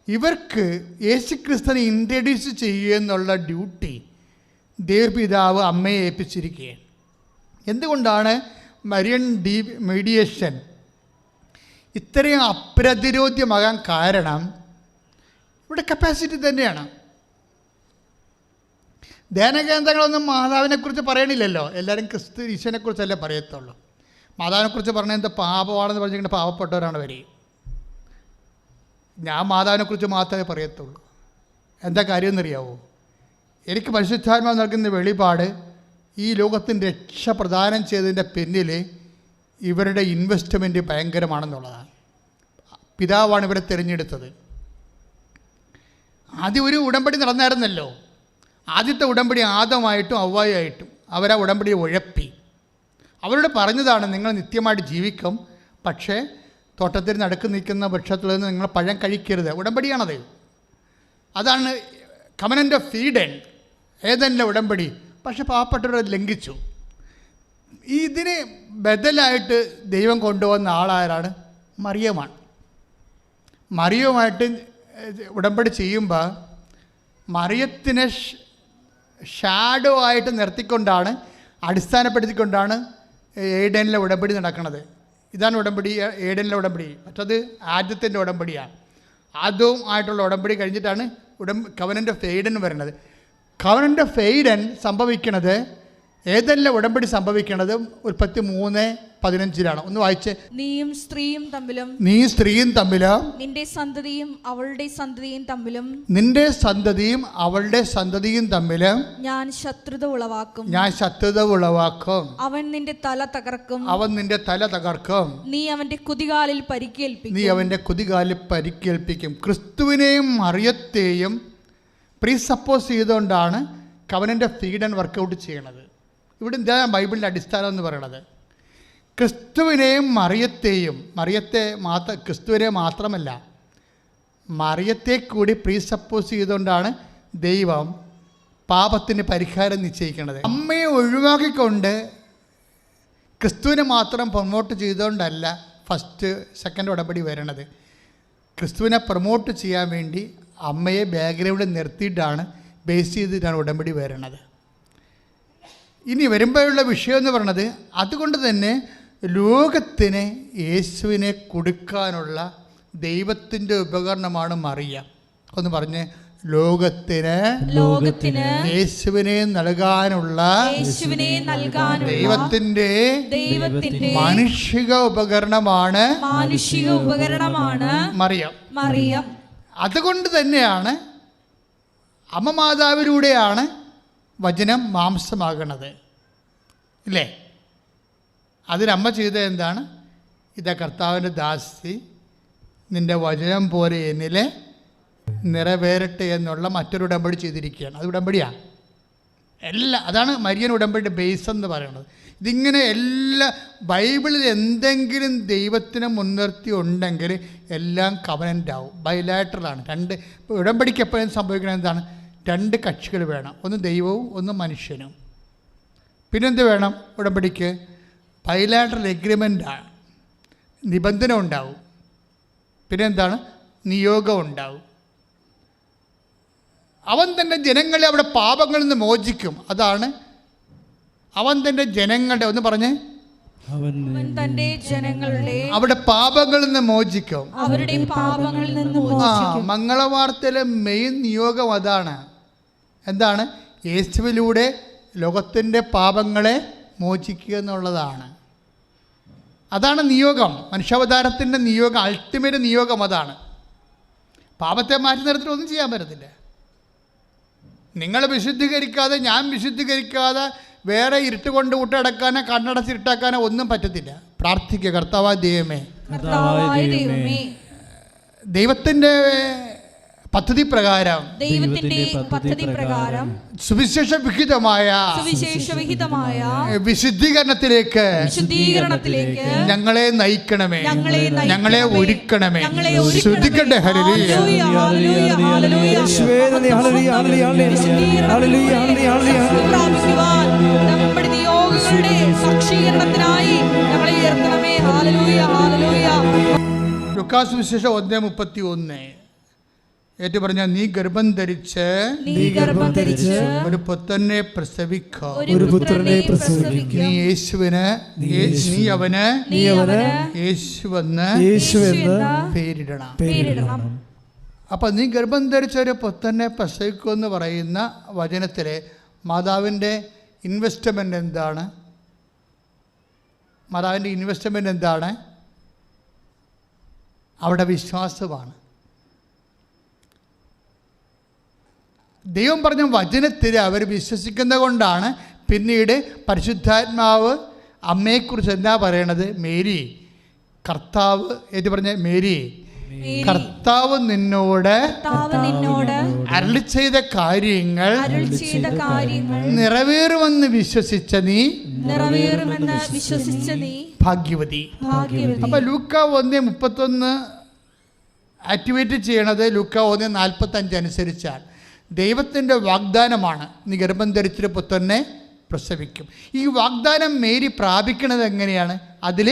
ഇവർക്ക് യേശുക്രിസ്തുവിനെ ഇൻട്രൊഡ്യൂസ് ചെയ്യുക എന്നുള്ള ഡ്യൂട്ടി ദൈവപിതാവ് അമ്മയെ ഏൽപ്പിച്ചിരിക്കുകയാണ്. എന്തുകൊണ്ടാണ് മരിയൻ മീഡിയേഷൻ ഇത്രയും അപ്രതിരോധ്യമാകാൻ കാരണം? ഇവിടെ കപ്പാസിറ്റി തന്നെയാണ്. ധ്യാനകേന്ദ്രങ്ങളൊന്നും മാതാവിനെക്കുറിച്ച് പറയണില്ലല്ലോ, എല്ലാവരും ക്രിസ്തു ഈശോനെക്കുറിച്ചല്ലേ പറയത്തുള്ളൂ. മാതാവിനെക്കുറിച്ച് പറഞ്ഞാൽ എന്താ, പാപമാണെന്ന് പറഞ്ഞിട്ട് പാവപ്പെട്ടവരാണ് വരിക. ഞാൻ മാതാവിനെക്കുറിച്ച് മാത്രമേ പറയത്തുള്ളൂ. എന്താ കാര്യം എന്നറിയാവോ, എനിക്ക് പരിശുദ്ധാത്മാവ് നൽകുന്ന വെളിപാട് ഈ ലോകത്തിൻ്റെ രക്ഷ പ്രദാനം ചെയ്തതിൻ്റെ പിന്നിൽ ഇവരുടെ ഇൻവെസ്റ്റ്മെൻറ്റ് ഭയങ്കരമാണെന്നുള്ളതാണ്. പിതാവാണ് ഇവരെ തിരഞ്ഞെടുത്തത്. ആദ്യം ഒരു ഉടമ്പടി നടന്നായിരുന്നല്ലോ. ആദ്യത്തെ ഉടമ്പടി ആദമായിട്ടും ഹവ്വായായിട്ടും അവരാ ഉടമ്പടിയെ ഉഴപ്പി. അവരോട് പറഞ്ഞതാണ്, നിങ്ങൾ നിത്യമായിട്ട് ജീവിക്കും, പക്ഷേ തോട്ടത്തിൽ നടുക്ക് നിൽക്കുന്ന വൃക്ഷത്തിൽ നിന്ന് നിങ്ങൾ പഴം കഴിക്കരുത്. ഉടമ്പടിയാണത്. അതാണ് കവനൻ്റ് ഓഫ് ഈഡൻ, ഏതെല്ലാം ഉടമ്പടി. പക്ഷെ പാവപ്പെട്ടവർ ലംഘിച്ചു. ഇതിന് ബദലായിട്ട് ദൈവം കൊണ്ടുവന്ന ആളാരാണ്, മറിയമാണ്. മറിയവുമായിട്ട് ഉടമ്പടി ചെയ്യുമ്പോൾ മറിയത്തിനെ ഷാഡോ ആയിട്ട് നിർത്തിക്കൊണ്ടാണ്, അടിസ്ഥാനപ്പെടുത്തിക്കൊണ്ടാണ് ഏഡനിലെ ഉടമ്പടി നടക്കുന്നത്. ഇതാണ് ഉടമ്പടി, ഏഡനിലെ ഉടമ്പടി. മറ്റത് ആദ്യത്തിൻ്റെ ഉടമ്പടിയാണ്. അതും ആയിട്ടുള്ള ഉടമ്പടി കഴിഞ്ഞിട്ടാണ് കവനൻ്റ് ഓഫ് എയ്ഡൻ വരുന്നത്. കവനൻ്റ് ഓഫ് എയ്ഡൻ സംഭവിക്കണത്, ഏതെല്ലാം ഉടമ്പടി സംഭവിക്കണത് 33:15 ഒന്ന് വായിച്ച്. നീയും സ്ത്രീയും തമ്മിലും നിന്റെ സന്തതിയും അവളുടെ സന്തതിയും തമ്മിലും ഞാൻ ശത്രുത ഉളവാക്കും. അവൻ നിന്റെ തല തകർക്കും. നീ അവന്റെ കുതികാലിൽ പരിക്കേൽപ്പിക്കും. ക്രിസ്തുവിനെയും മറിയത്തെയും പ്രീസപ്പോസ് ചെയ്തുകൊണ്ടാണ് കവനൻ്റ് ഓഫ് ഈഡൻ വർക്കൗട്ട് ചെയ്യണത്. ഇവിടെ എന്താ ബൈബിളിൻ്റെ അടിസ്ഥാനം എന്ന് പറയണത്? ക്രിസ്തുവിനെയും മറിയത്തെയും, ക്രിസ്തുവിനെ മാത്രമല്ല മറിയത്തെ കൂടി പ്രീസപ്പോസ് ചെയ്തുകൊണ്ടാണ് ദൈവം പാപത്തിന് പരിഹാരം നിശ്ചയിക്കുന്നത്. അമ്മയെ ഒഴിവാക്കിക്കൊണ്ട് ക്രിസ്തുവിനെ മാത്രം പ്രൊമോട്ട് ചെയ്തുകൊണ്ടല്ല സെക്കൻഡ് ഉടമ്പടി വരണത്. ക്രിസ്തുവിനെ പ്രൊമോട്ട് ചെയ്യാൻ വേണ്ടി അമ്മയെ ബാക്ക്ഗ്രൗണ്ടിൽ നിർത്തിയിട്ടാണ്, ബേസ് ചെയ്തിട്ടാണ് ഉടമ്പടി വരണത്. ഇനി വരുമ്പോഴുള്ള വിഷയം എന്ന് പറയുന്നത്, അതുകൊണ്ട് തന്നെ ലോകത്തിന് യേശുവിനെ കൊടുക്കാനുള്ള ദൈവത്തിൻ്റെ ഉപകരണമാണ് മറിയം. ഒന്ന് പറഞ്ഞ്, ലോകത്തിന് യേശുവിനെ നൽകാനുള്ള ദൈവത്തിൻ്റെ മാനുഷിക ഉപകരണമാണ് മറിയം. അതുകൊണ്ട് തന്നെയാണ് അമ്മ മാതാവിലൂടെയാണ് വചനം മാംസമാകണത്, ഇല്ലേ? അതിനമ്മ ചെയ്തത് എന്താണ്? ഇതാ കർത്താവിൻ്റെ ദാസി, നിൻ്റെ വചനം പോലെ എന്നിലെ നിറവേറട്ടെ എന്നുള്ള മറ്റൊരു ഉടമ്പടി ചെയ്തിരിക്കുകയാണ്. അത് ഉടമ്പടിയാണ്. അതാണ് മരിയൻ ഉടമ്പടിയുടെ ബേസ് എന്ന് പറയുന്നത്. ഇതിങ്ങനെ ബൈബിളിൽ എന്തെങ്കിലും ദൈവത്തിനെ മുൻനിർത്തി ഉണ്ടെങ്കിൽ എല്ലാം കവനൻ്റ് ആവും, ബൈലാറ്ററലാണ്. ഉടമ്പടിക്ക് എപ്പോഴും സംഭവിക്കുന്നത് എന്താണ്? 2 കക്ഷികൾ വേണം, ഒന്ന് ദൈവവും ഒന്ന് മനുഷ്യനും. പിന്നെന്ത് വേണം ഉടമ്പടിക്ക്? ബൈലാറ്ററൽ എഗ്രിമെൻ്റാണ്. നിബന്ധന ഉണ്ടാവും, പിന്നെ എന്താണ്, നിയോഗം ഉണ്ടാവും. അവൻ തൻ്റെ ജനങ്ങളെ അവിടെ പാപങ്ങളിൽ നിന്ന് മോചിക്കും. അതാണ് അവൻ തൻ്റെ ജനങ്ങളുടെ, ഒന്ന് പറഞ്ഞേ, അവൻ തന്റെ ജനങ്ങളുടെ അവിടെ പാപങ്ങളിൽ നിന്ന് മോചിക്കും, അവരുടെ പാപങ്ങളിൽ നിന്ന് മോചിക്കും. മംഗളവാർത്തയിലെ മെയിൻ നിയോഗം അതാണ്. എന്താണ്? യേശുവിലൂടെ ലോകത്തിൻ്റെ പാപങ്ങളെ മോചിക്കുക എന്നുള്ളതാണ്. അതാണ് നിയോഗം. മനുഷ്യാവതാരത്തിൻ്റെ നിയോഗം, അൾട്ടിമേറ്റ് നിയോഗം അതാണ്. പാപത്തെ മാറ്റി നിർത്തിയിട്ട് ഒന്നും ചെയ്യാൻ പറ്റത്തില്ല. നിങ്ങൾ വിശുദ്ധീകരിക്കാതെ, ഞാൻ വിശുദ്ധീകരിക്കാതെ വേറെ ഇരുട്ട് കൊണ്ട് വിട്ടടക്കാനോ കണ്ണടച്ച് ഇരുട്ടാക്കാനോ ഒന്നും പറ്റത്തില്ല. പ്രാർത്ഥിക്കുക, കർത്താവായ ദൈവമേ, ദൈവത്തിൻ്റെ പദ്ധതി പ്രകാരം സുവിശേഷ വിഹിതമായ വിശുദ്ധീകരണത്തിലേക്ക് ഞങ്ങളെ നയിക്കണമേ, ഞങ്ങളെ ഒരുക്കണമേ. ശ്രദ്ധിക്കട്ടെ. ഹല്ലേലൂയ. നമ്മുടെ നിയോഗങ്ങളുടെ സാക്ഷീകരണത്തിനായി ഞങ്ങളെ ഉയർത്തണമേ. Hallelujah, hallelujah. ലൂക്കാസ് സുവിശേഷം 1:31 ഏറ്റു പറഞ്ഞ, നീ ഗർഭം ധരിച്ച് ഒരു പുത്രനെ പ്രസവിക്കും, നീ യേശുവിന് നീ അവന് യേശുവെന്ന് പേരിടണം. അപ്പൊ നീ ഗർഭം ധരിച്ച ഒരു പുത്രനെ പ്രസവിക്കും എന്ന് പറയുന്ന വചനത്തിലെ മാതാവിൻ്റെ ഇൻവെസ്റ്റ്മെൻ്റ് എന്താണ്? മാതാവിൻ്റെ ഇൻവെസ്റ്റ്മെൻ്റ് എന്താണ്? അവിടെ വിശ്വാസമാണ്. ദൈവം പറഞ്ഞ വചനത്തിൽ അവർ വിശ്വസിക്കുന്നത് കൊണ്ടാണ് പിന്നീട് പരിശുദ്ധാത്മാവ് അമ്മയെക്കുറിച്ച് എന്താ പറയണത്? മേരി, കർത്താവ് ഏത് പറഞ്ഞ, മേരി, കർത്താവ് നിന്നോട് അരുളി ചെയ്ത കാര്യങ്ങൾ നിറവേറുമെന്ന് വിശ്വസിച്ച നീ ഭാഗ്യവതി. അപ്പൊ ലൂക്ക 1:31 ആക്ടിവേറ്റ് ചെയ്യണത് ലൂക്ക 1:45 അനുസരിച്ചാണ്. ദൈവത്തിൻ്റെ വാഗ്ദാനമാണ്, നീ ഗർഭം ധരിച്ചൊരു പുത്രനെ പ്രസവിക്കും. ഈ വാഗ്ദാനം മേരി പ്രാപിക്കുന്നത് എങ്ങനെയാണ്? അതിൽ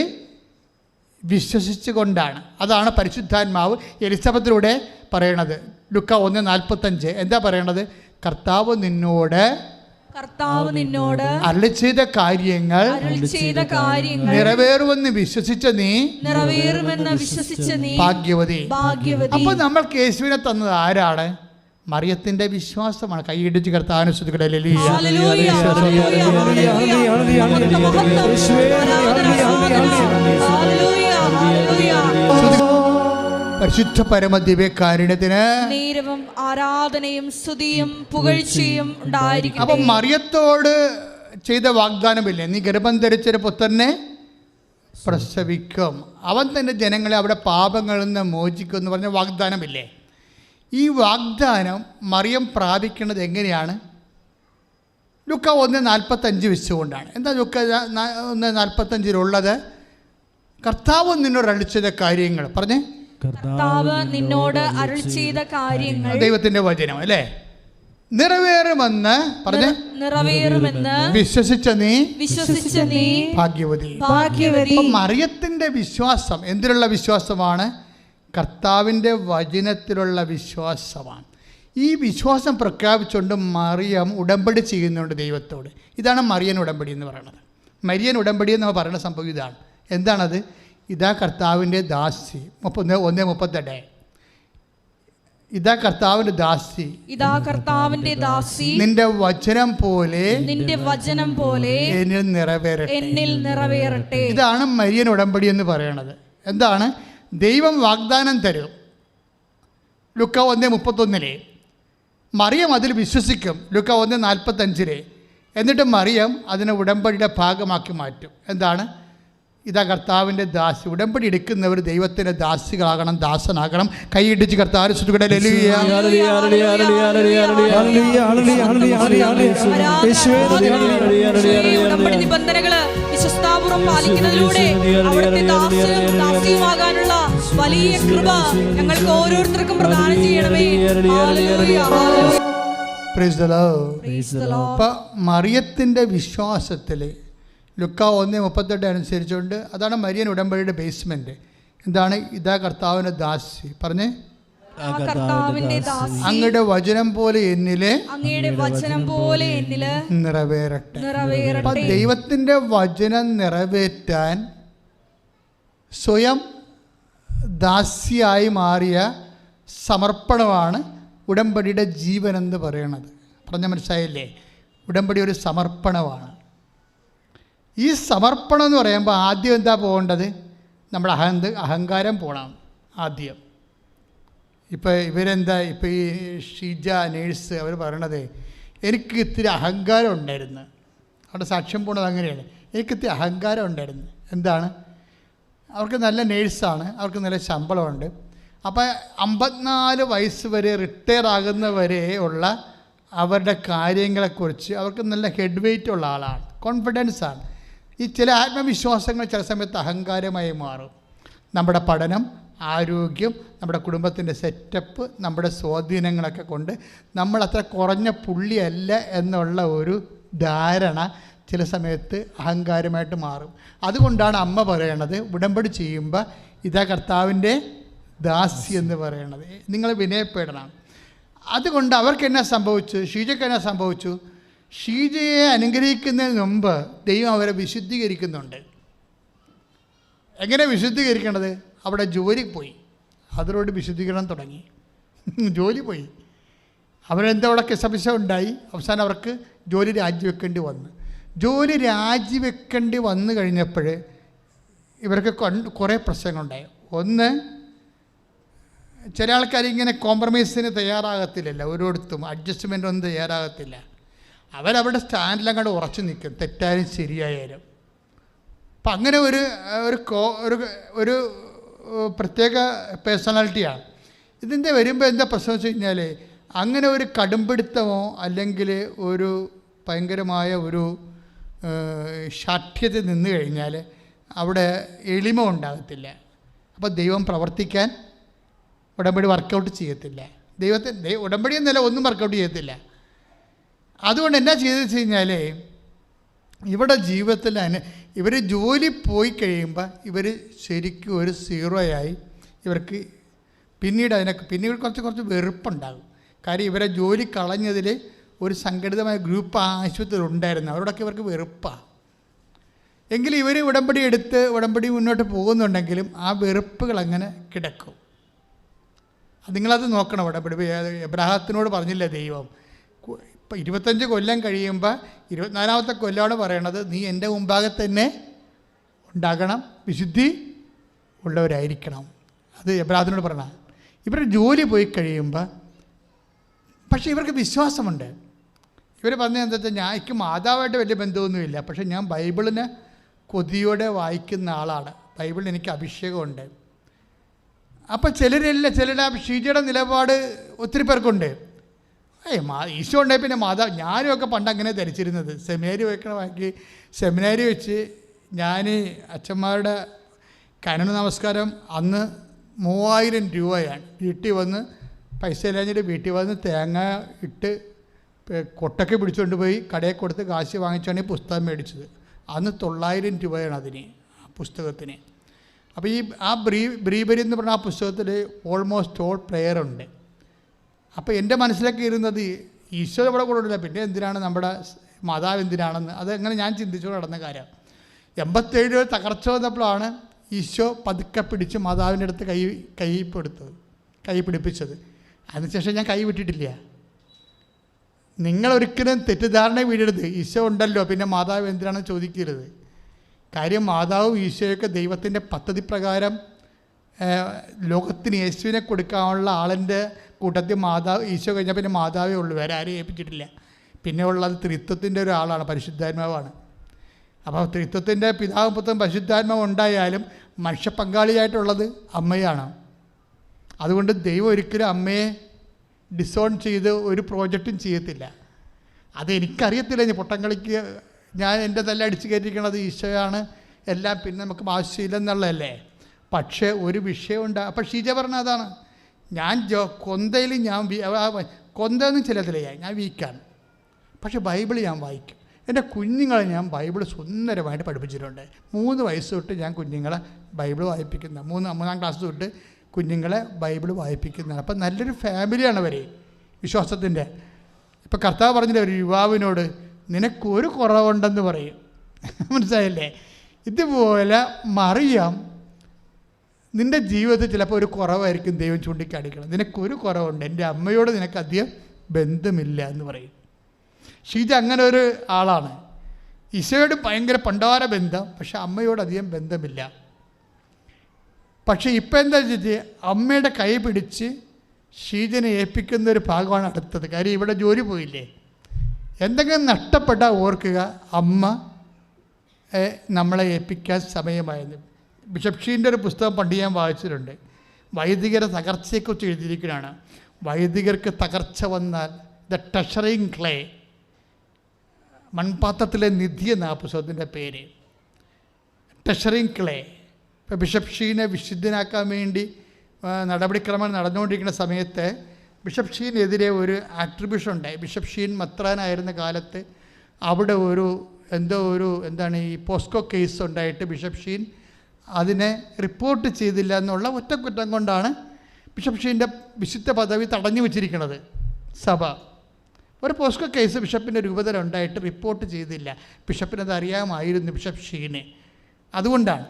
വിശ്വസിച്ചു കൊണ്ടാണ്. അതാണ് പരിശുദ്ധാത്മാവ് എലിസബത്തിലൂടെ പറയണത്. ലൂക്ക 1:45 എന്താ പറയണത്? കർത്താവ് നിന്നോട് അരുളി ചെയ്ത കാര്യങ്ങൾ നിറവേറുമെന്ന് വിശ്വസിച്ച നീ ഭാഗ്യവതി. അപ്പൊ നമ്മൾക്ക് യേശുവിനെ തന്നത് ആരാണ്? മറിയത്തിന്റെ വിശ്വാസമാണ്. കൈയിടിച്ച് കർത്താവിനെ സ്തുതിക്കട്ടെ. പരിശുദ്ധ പരമദിവ്യകാരുണ്യത്തിന് നേരവും ആരാധനയും സ്തുതിയും പുകഴ്ചയും ഉണ്ടായിരിക്കട്ടെ. അപ്പൊ മറിയത്തോട് ചെയ്ത വാഗ്ദാനമില്ലേ? നീ ഗർഭം ധരിച്ചൊരു പുത്രനെ പ്രസവിക്കും, അവൻ തന്റെ ജനങ്ങളെ അവിടെ പാപങ്ങളിൽ നിന്ന് മോചിക്കും എന്ന് പറഞ്ഞ വാഗ്ദാനമില്ലേ? ഈ വാഗ്ദാനം മറിയം പ്രാപിക്കുന്നത് എങ്ങനെയാണ്? ലൂക്ക 1:45 വെച്ചുകൊണ്ടാണ്. എന്താ ലൂക്ക 1:45 കർത്താവ് നിന്നോട് അരുളി ചെയ്ത കാര്യങ്ങൾ പറഞ്ഞേ. കർത്താവ് നിന്നോട് അരുളി ചെയ്ത കാര്യങ്ങൾ, ദൈവത്തിന്റെ വചനം അല്ലേ, നിറവേറുമെന്ന് പറഞ്ഞേ. നിറവേറുമെന്ന് വിശ്വസിച്ച നീ ഭാഗ്യവതി. മറിയത്തിന്റെ വിശ്വാസം എന്തിലുള്ള വിശ്വാസമാണ്? കർത്താവിൻ്റെ വചനത്തിലുള്ള വിശ്വാസമാണ്. ഈ വിശ്വാസം പ്രഖ്യാപിച്ചുകൊണ്ട് മറിയം ഉടമ്പടി ചെയ്യുന്നുണ്ട് ദൈവത്തോട്. ഇതാണ് മറിയൻ ഉടമ്പടി എന്ന് പറയുന്നത്. മരിയൻ ഉടമ്പടി എന്ന് പറയുന്ന സംഭവം ഇതാണ്. എന്താണത്? ഇതാ കർത്താവിൻ്റെ ദാസി. 1:38 ഇതാ കർത്താവിൻ്റെ ദാസി, നിന്റെ വചനം പോലെ എന്നിൽ നിറവേറട്ടെ. ഇതാണ് മരിയൻ ഉടമ്പടി എന്ന് പറയുന്നത്. എന്താണ്? ദൈവം വാഗ്ദാനം തരും. ലൂക്ക 1:31 മറിയം അതിൽ വിശ്വസിക്കും. ലൂക്ക 1:45 എന്നിട്ട് മറിയം അതിനെ ഉടമ്പടിയുടെ ഭാഗമാക്കി മാറ്റും. എന്താണ്? ഇതാ കർത്താവിൻ്റെ ദാസി. ഉടമ്പടി എടുക്കുന്നവർ ദൈവത്തിൻ്റെ ദാസികളാകണം, ദാസനാകണം. കൈയിടിച്ച് കർത്താവിനെ സ്തുതിക്കട്ടെ. നിബന്ധനകള് വിശ്വസ്താപൂർവ്വം പാലിക്കുന്നതിലൂടെ അവിടുത്തെ ദാസിയുമാകാനുള്ള വലിയ കൃപ ഞങ്ങൾക്ക് ഓരോരുത്തർക്കും പ്രദാനം ചെയ്യണമേ. മറിയത്തിൻ്റെ വിശ്വാസത്തിൽ ലുക്ക 1:38 അനുസരിച്ചുകൊണ്ട് അതാണ് മരിയൻ ഉടമ്പടിയുടെ ബേസ്മെൻറ്റ്. എന്താണ്? ഇതാ കർത്താവിൻ്റെ ദാസി പറഞ്ഞേ, അങ്ങയുടെ വചനം പോലെ എന്നില് നിറവേറട്ടെ. അപ്പൊ ദൈവത്തിൻ്റെ വചനം നിറവേറ്റാൻ സ്വയം ദാസിയായി മാറിയ സമർപ്പണമാണ് ഉടമ്പടിയുടെ ജീവൻ എന്ന് പറയണത്. പറഞ്ഞ മനസ്സിലായില്ലേ? ഉടമ്പടി ഒരു സമർപ്പണമാണ്. ഈ സമർപ്പണം എന്ന് പറയുമ്പോൾ ആദ്യം എന്താ പോകേണ്ടത്? നമ്മുടെ അഹങ്കാരം പോകണം ആദ്യം. ഇപ്പോൾ ഇവരെന്താ, ഇപ്പോൾ ഈ ഷീജ നേഴ്സ് അവർ പറയണത്, എനിക്ക് ഇത്തിരി അഹങ്കാരം ഉണ്ടായിരുന്നു. അവിടെ സാക്ഷ്യം പോണത് അങ്ങനെയാണ്. എനിക്കിത്തിരി അഹങ്കാരം ഉണ്ടായിരുന്നു. എന്താണ്? അവർക്ക് നല്ല നേഴ്സാണ്, അവർക്ക് നല്ല ശമ്പളമുണ്ട്. അപ്പോൾ 54 വയസ്സ് വരെ റിട്ടയർ ആകുന്നവരെ ഉള്ള അവരുടെ കാര്യങ്ങളെക്കുറിച്ച് അവർക്ക് നല്ല ഹെഡ് വെയ്റ്റ് ഉള്ള ആളാണ്, കോൺഫിഡൻസാണ്. ഈ ചില ആത്മവിശ്വാസങ്ങൾ ചില സമയത്ത് അഹങ്കാരമായി മാറും. നമ്മുടെ പഠനം, ആരോഗ്യം, നമ്മുടെ കുടുംബത്തിൻ്റെ സെറ്റപ്പ്, നമ്മുടെ സ്വാധീനങ്ങളൊക്കെ കൊണ്ട് നമ്മൾ അത്ര കുറഞ്ഞ പുള്ളിയല്ല എന്നുള്ള ഒരു ധാരണ ചില സമയത്ത് അഹങ്കാരമായിട്ട് മാറും. അതുകൊണ്ടാണ് അമ്മ പറയണത് ഉടമ്പടി ചെയ്യുമ്പോൾ ഇതാ കർത്താവിൻ്റെ ദാസി എന്ന് പറയണത്. നിങ്ങൾ വിനയപ്പെടണം. അതുകൊണ്ട് അവർക്ക് എന്നാ സംഭവിച്ചു? ഷീജയ്ക്ക് എന്നാ സംഭവിച്ചു? ഷീജയെ അനുഗ്രഹിക്കുന്നതിന് മുമ്പ് ദൈവം അവരെ വിശുദ്ധീകരിക്കുന്നുണ്ട്. എങ്ങനെ വിശുദ്ധീകരിക്കേണ്ടത്? അവിടെ ജോലി പോയി, അതിനോട് വിശുദ്ധീകരണം തുടങ്ങി. ജോലി പോയി, അവരെന്താ അവിടെ കിസപിസ ഉണ്ടായി. അവസാനം അവർക്ക് ജോലി രാജിവെക്കേണ്ടി വന്നു. ജോലി രാജിവെക്കേണ്ടി വന്നു കഴിഞ്ഞപ്പോൾ ഇവർക്ക് കുറേ പ്രശ്നങ്ങളുണ്ടായി. ഒന്ന്, ചില ആൾക്കാർ ഇങ്ങനെ കോംപ്രമൈസിന് തയ്യാറാകത്തില്ലല്ലോ, ഓരോരുത്തും അഡ്ജസ്റ്റ്മെൻ്റ് ഒന്നും തയ്യാറാകത്തില്ല. അവരവരുടെ സ്റ്റാൻഡിലങ്ങോട്ട് ഉറച്ചു നിൽക്കും, തെറ്റായാലും ശരിയായാലും. അപ്പം അങ്ങനെ ഒരു പ്രത്യേക പേഴ്സണാലിറ്റിയാണ് ഇതിൻ്റെ. വരുമ്പോൾ എന്താ പ്രശ്നം വെച്ച് കഴിഞ്ഞാൽ, അങ്ങനെ ഒരു കടുംപിടുത്തമോ അല്ലെങ്കിൽ ഒരു ഭയങ്കരമായ ഒരു ശാഠ്യത്തിൽ നിന്ന് കഴിഞ്ഞാൽ അവിടെ എളിമ ഉണ്ടാകത്തില്ല. അപ്പോൾ ദൈവം പ്രവർത്തിക്കാൻ ഉടമ്പടി വർക്കൗട്ട് ചെയ്യത്തില്ല. ഉടമ്പടി എന്നല്ല, ഒന്നും വർക്കൗട്ട് ചെയ്യത്തില്ല. അതുകൊണ്ട് എന്നാ ചെയ്തെന്ന് വെച്ച് കഴിഞ്ഞാൽ, ഇവിടെ ജീവിതത്തിൽ തന്നെ ഇവർ ജോലി പോയി കഴിയുമ്പോൾ ഇവർ ശരിക്കും ഒരു സീറോയായി. ഇവർക്ക് പിന്നീട് കുറച്ച് വെറുപ്പുണ്ടാകും. കാര്യം ഇവരെ ജോലി കളഞ്ഞതിൽ ഒരു സംഘടിതമായ ഗ്രൂപ്പ് ആശുപത്രി ഉണ്ടായിരുന്നു, അവരോടൊക്കെ ഇവർക്ക് വെറുപ്പാണ്. എങ്കിലും ഇവർ ഉടമ്പടി മുന്നോട്ട് പോകുന്നുണ്ടെങ്കിലും ആ വെറുപ്പുകൾ അങ്ങനെ കിടക്കും. നിങ്ങളത് നോക്കണം. ഉടമ്പടി എബ്രാഹത്തിനോട് പറഞ്ഞില്ലേ ദൈവം, ഇപ്പം 25 കൊല്ലം കഴിയുമ്പോൾ 24ാമത്തെ കൊല്ലമാണ് പറയണത്, നീ എൻ്റെ മുമ്പാകെ തന്നെ ഉണ്ടാകണം, വിശുദ്ധി ഉള്ളവരായിരിക്കണം. അത് എബ്രാഹത്തിനോട് പറയണം. ഇവരുടെ ജോലി പോയി കഴിയുമ്പോൾ പക്ഷേ ഇവർക്ക് വിശ്വാസമുണ്ട്. ഇവർ പറഞ്ഞത് എന്താ വെച്ചാൽ, എനിക്ക് മാതാവായിട്ട് വലിയ ബന്ധമൊന്നുമില്ല, പക്ഷേ ഞാൻ ബൈബിളിനെ കൊതിയോടെ വായിക്കുന്ന ആളാണ്, ബൈബിളിന് എനിക്ക് അഭിഷേകമുണ്ട്. അപ്പം ചിലരുടെ ഷീജയുടെ നിലപാട് ഒത്തിരി പേർക്കുണ്ട്. ഈശോ ഉണ്ടായി പിന്നെ ഞാനും ഒക്കെ പണ്ട് അങ്ങനെ ധരിച്ചിരുന്നത്. സെമിനാരി വെച്ച് ഞാൻ അച്ഛന്മാരുടെ കനന നമസ്കാരം അന്ന് 3000 രൂപയാണ്. വീട്ടിൽ വന്ന് പൈസ ഇല്ലാഞ്ഞിട്ട് വീട്ടിൽ വന്ന് തേങ്ങ ഇട്ട് കൊട്ടൊക്കെ പിടിച്ചുകൊണ്ട് പോയി കടയിൽ കൊടുത്ത് കാശ് വാങ്ങിച്ചാണ് ഈ പുസ്തകം മേടിച്ചത്. അന്ന് 900 രൂപയാണ് അതിന്, ആ പുസ്തകത്തിന്. അപ്പോൾ ആ ബ്രീബരി എന്ന് പറഞ്ഞ ആ പുസ്തകത്തിൽ ഓൾമോസ്റ്റ് ഓൾ പ്രെയർ ഉണ്ട്. അപ്പോൾ എൻ്റെ മനസ്സിലൊക്കെ ഇരുന്നത് ഈശോ ഇവിടെ കൊണ്ടില്ല, പിന്നെ എന്തിനാണ് നമ്മുടെ മാതാവ് എന്തിനാണെന്ന്, അതങ്ങനെ ഞാൻ ചിന്തിച്ചു നടന്ന കാര്യം. 87 തകർച്ച വന്നപ്പോഴാണ് ഈശോ പതുക്കെ പിടിച്ച് മാതാവിൻ്റെ അടുത്ത് കൈ പിടിപ്പിച്ചത്. അതിനുശേഷം ഞാൻ കൈ വിട്ടിട്ടില്ല. നിങ്ങളൊരിക്കലും തെറ്റിദ്ധാരണ വീഴരുത്. ഈശോ ഉണ്ടല്ലോ പിന്നെ മാതാവ് എന്തിനാണെന്ന് ചോദിക്കരുത്. കാര്യം മാതാവും ഈശോയൊക്കെ ദൈവത്തിൻ്റെ പദ്ധതി പ്രകാരം ലോകത്തിന് യേശുവിനെ കൊടുക്കാനുള്ള ആളിൻ്റെ കൂട്ടത്തിൽ ഈശോ കഴിഞ്ഞാൽ പിന്നെ മാതാവേ ഉള്ളൂ, വേറെ ആരെയും ഏൽപ്പിച്ചിട്ടില്ല. പിന്നെ ഉള്ളത് ത്രിത്വത്തിൻ്റെ ഒരാളാണ്, പരിശുദ്ധാത്മാവാണ്. അപ്പോൾ ത്രിത്വത്തിൻ്റെ പിതാവും പുത്രനും പരിശുദ്ധാത്മാവ് ഉണ്ടായാലും മനുഷ്യ പങ്കാളിയായിട്ടുള്ളത് അമ്മയാണ്. അതുകൊണ്ട് ദൈവം ഒരിക്കലും അമ്മയെ ഡിസോൺ ചെയ്ത് ഒരു പ്രോജക്റ്റും ചെയ്യത്തില്ല. അതെനിക്കറിയത്തില്ല. ഞാൻ പൊട്ടംകളിക്ക് ഞാൻ എൻ്റെ തന്നെ അടിച്ചു കയറ്റിക്കണത് ഈശോയാണ് എല്ലാം, പിന്നെ നമുക്ക് ആവശ്യമില്ലെന്നുള്ളതല്ലേ. പക്ഷേ ഒരു വിഷയമുണ്ട്. അപ്പോൾ ഷീജ പറഞ്ഞ അതാണ്, ഞാൻ കൊന്തയിൽ കൊന്തയൊന്നും ചിലത്തില്ല, ഞാൻ വീക്കാണ്. പക്ഷേ ബൈബിൾ ഞാൻ വായിക്കും. എൻ്റെ കുഞ്ഞുങ്ങളെ ഞാൻ ബൈബിൾ സുന്ദരമായിട്ട് പഠിപ്പിച്ചിട്ടുണ്ട്. 3 വയസ്സ് തൊട്ട് ഞാൻ കുഞ്ഞുങ്ങളെ ബൈബിൾ വായിപ്പിക്കുന്ന 3-3 ക്ലാസ് തൊട്ട് കുഞ്ഞുങ്ങളെ ബൈബിൾ വായിപ്പിക്കുന്നതാണ്. അപ്പം നല്ലൊരു ഫാമിലിയാണ് അവർ വിശ്വാസത്തിൻ്റെ. ഇപ്പം കർത്താവ് പറഞ്ഞില്ലേ ഒരു യുവാവിനോട്, നിനക്കൊരു കുറവുണ്ടെന്ന് പറയും. മനസ്സിലായില്ലേ? ഇതുപോലെ മറിയാം നിൻ്റെ ജീവിതത്തിൽ ചിലപ്പോൾ ഒരു കുറവായിരിക്കും ദൈവം ചൂണ്ടിക്കാണിക്കണം. നിനക്കൊരു കുറവുണ്ട്, എൻ്റെ അമ്മയോട് നിനക്ക് അധികം ബന്ധമില്ല എന്ന് പറയും. ഷീജ അങ്ങനെ ഒരു ആളാണ്. ഈശോയോട് ഭയങ്കര പണ്ടാര ബന്ധം, പക്ഷെ അമ്മയോട് അധികം ബന്ധമില്ല. പക്ഷേ ഇപ്പം എന്താ വെച്ചിട്ട് അമ്മയുടെ കൈ പിടിച്ച് ഷീജനെ ഏൽപ്പിക്കുന്ന ഒരു ഭാഗമാണ് അടുത്തത്. കാര്യം ഇവിടെ ജോലി പോയില്ലേ, എന്തെങ്കിലും നഷ്ടപ്പെട്ടാൽ ഓർക്കുക അമ്മ നമ്മളെ ഏൽപ്പിക്കാൻ സമയമായിരുന്നു. ബിഷപ്പ് ഷീൻ്റെ ഒരു പുസ്തകം പണ്ട് ഞാൻ വായിച്ചിട്ടുണ്ട്. വൈദികരുടെ തകർച്ചയെക്കുറിച്ച് എഴുതിയിരിക്കുന്നതാണ്. വൈദികർക്ക് തകർച്ച വന്നാൽ ദ ട്രഷറിങ് ക്ലേ, മൺപാത്രത്തിലെ നിധി എന്ന പുസ്തകത്തിൻ്റെ പേര്. ട്രഷറിങ് ക്ലേ. ഇപ്പോൾ ബിഷപ്പ് ഷീനെ വിശുദ്ധനാക്കാൻ വേണ്ടി നടപടിക്രമം നടന്നുകൊണ്ടിരിക്കുന്ന സമയത്ത് ബിഷപ്പ് ഷീനെതിരെ ഒരു ആട്രിബ്യൂഷൻ ഉണ്ടായി. ബിഷപ്പ് ഷീൻ മെത്രാനായിരുന്ന കാലത്ത് അവിടെ എന്താണ് ഈ പോസ്കോ കേസ് ഉണ്ടായിട്ട് ബിഷപ്പ് ഷീൻ അതിനെ റിപ്പോർട്ട് ചെയ്തില്ല എന്നുള്ള ഒറ്റ കുറ്റം കൊണ്ടാണ് ബിഷപ്പ് ഷീൻ്റെ വിശുദ്ധ പദവി തടഞ്ഞു വച്ചിരിക്കുന്നത് സഭ. ഒരു പോസ്കോ കേസ് ബിഷപ്പിൻ്റെ രൂപതയിൽ ഉണ്ടായിട്ട് റിപ്പോർട്ട് ചെയ്തില്ല. ബിഷപ്പിനത് അറിയാമായിരുന്നു ബിഷപ്പ് ഷീനെ. അതുകൊണ്ടാണ്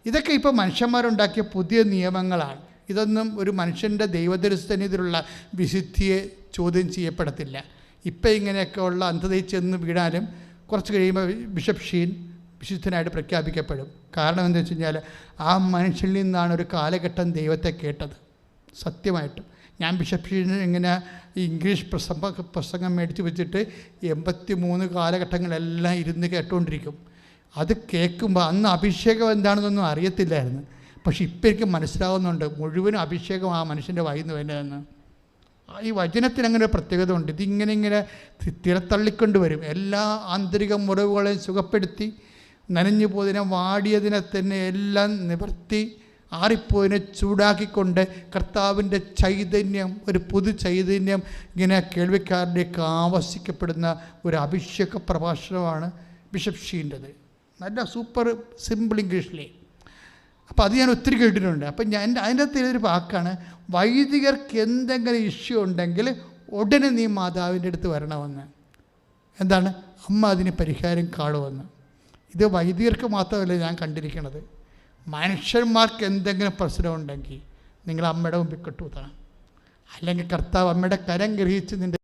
ഇതൊക്കെ ഇപ്പോൾ മനുഷ്യന്മാരുണ്ടാക്കിയ പുതിയ നിയമങ്ങളാണ്. ഇതൊന്നും ഒരു മനുഷ്യൻ്റെ ദൈവദർശനത്തിലുള്ള വിശുദ്ധിയെ ചോദ്യം ചെയ്യപ്പെടത്തില്ല. ഇപ്പം ഇങ്ങനെയൊക്കെ ഉള്ള അന്ധതയിൽ ചെന്ന് വീണാലും കുറച്ച് കഴിയുമ്പോൾ ബിഷപ്പ് ഷീൻ വിശുദ്ധനായിട്ട് പ്രഖ്യാപിക്കപ്പെടും. കാരണം എന്താ വെച്ച് കഴിഞ്ഞാൽ ആ മനുഷ്യനിൽ നിന്നാണ് ഒരു കാലഘട്ടം ദൈവത്തെ കേട്ടത്. സത്യമായിട്ടും ഞാൻ ബിഷപ്പ് ഷീന് ഇങ്ങനെ ഇംഗ്ലീഷ് പ്രസംഗം മേടിച്ച് വെച്ചിട്ട് 83 കാലഘട്ടങ്ങളെല്ലാം ഇരുന്ന് കേട്ടുകൊണ്ടിരിക്കും. അത് കേൾക്കുമ്പോൾ അന്ന് അഭിഷേകം എന്താണെന്നൊന്നും അറിയത്തില്ലായിരുന്നു. പക്ഷെ ഇപ്പം എനിക്ക് മനസ്സിലാവുന്നുണ്ട് മുഴുവനും അഭിഷേകം ആ മനുഷ്യൻ്റെ വായിൽ നിന്ന് വരുന്നതെന്ന്. ഈ വചനത്തിന് അങ്ങനെ ഒരു പ്രത്യേകത ഉണ്ട്. ഇതിങ്ങനെ തിരത്തള്ളിക്കൊണ്ട് വരും. എല്ലാ ആന്തരിക മുറിവുകളെയും സുഖപ്പെടുത്തി, നനഞ്ഞു പോയതിനെ വാടിയതിനെ തന്നെ എല്ലാം നിവർത്തി, ആറിപ്പോയതിനെ ചൂടാക്കിക്കൊണ്ട് കർത്താവിൻ്റെ ചൈതന്യം, ഒരു പുതു ചൈതന്യം ഇങ്ങനെ കേൾവിക്കാരിലേക്ക് ആവശിക്കപ്പെടുന്ന ഒരു അഭിഷേക പ്രഭാഷണമാണ് ബിഷപ്പ് ഷീൻ്റെത്. നല്ല സൂപ്പർ സിമ്പിൾ ഇംഗ്ലീഷിലേ. അപ്പോൾ അത് ഞാൻ ഒത്തിരി കേട്ടിട്ടുണ്ട്. അപ്പം അതിൻ്റെ അകത്ത് ഒരു വാക്കാണ്, വൈദികർക്ക് എന്തെങ്കിലും ഇഷ്യൂ ഉണ്ടെങ്കിൽ ഉടനെ നീ മാതാവിൻ്റെ അടുത്ത് വരണമെന്ന്. എന്താണ്? അമ്മ അതിന് പരിഹാരം കാണുമെന്ന്. ഇത് വൈദികർക്ക് മാത്രമല്ല ഞാൻ കണ്ടിരിക്കുന്നത്. മനുഷ്യന്മാർക്ക് എന്തെങ്കിലും പ്രശ്നമുണ്ടെങ്കിൽ നിങ്ങൾ അമ്മയുടെ മുമ്പിൽ കെട്ടുകൂത്തണം. അല്ലെങ്കിൽ കർത്താവ് അമ്മയുടെ കരം ഗ്രഹിച്ച് നിൻ്റെ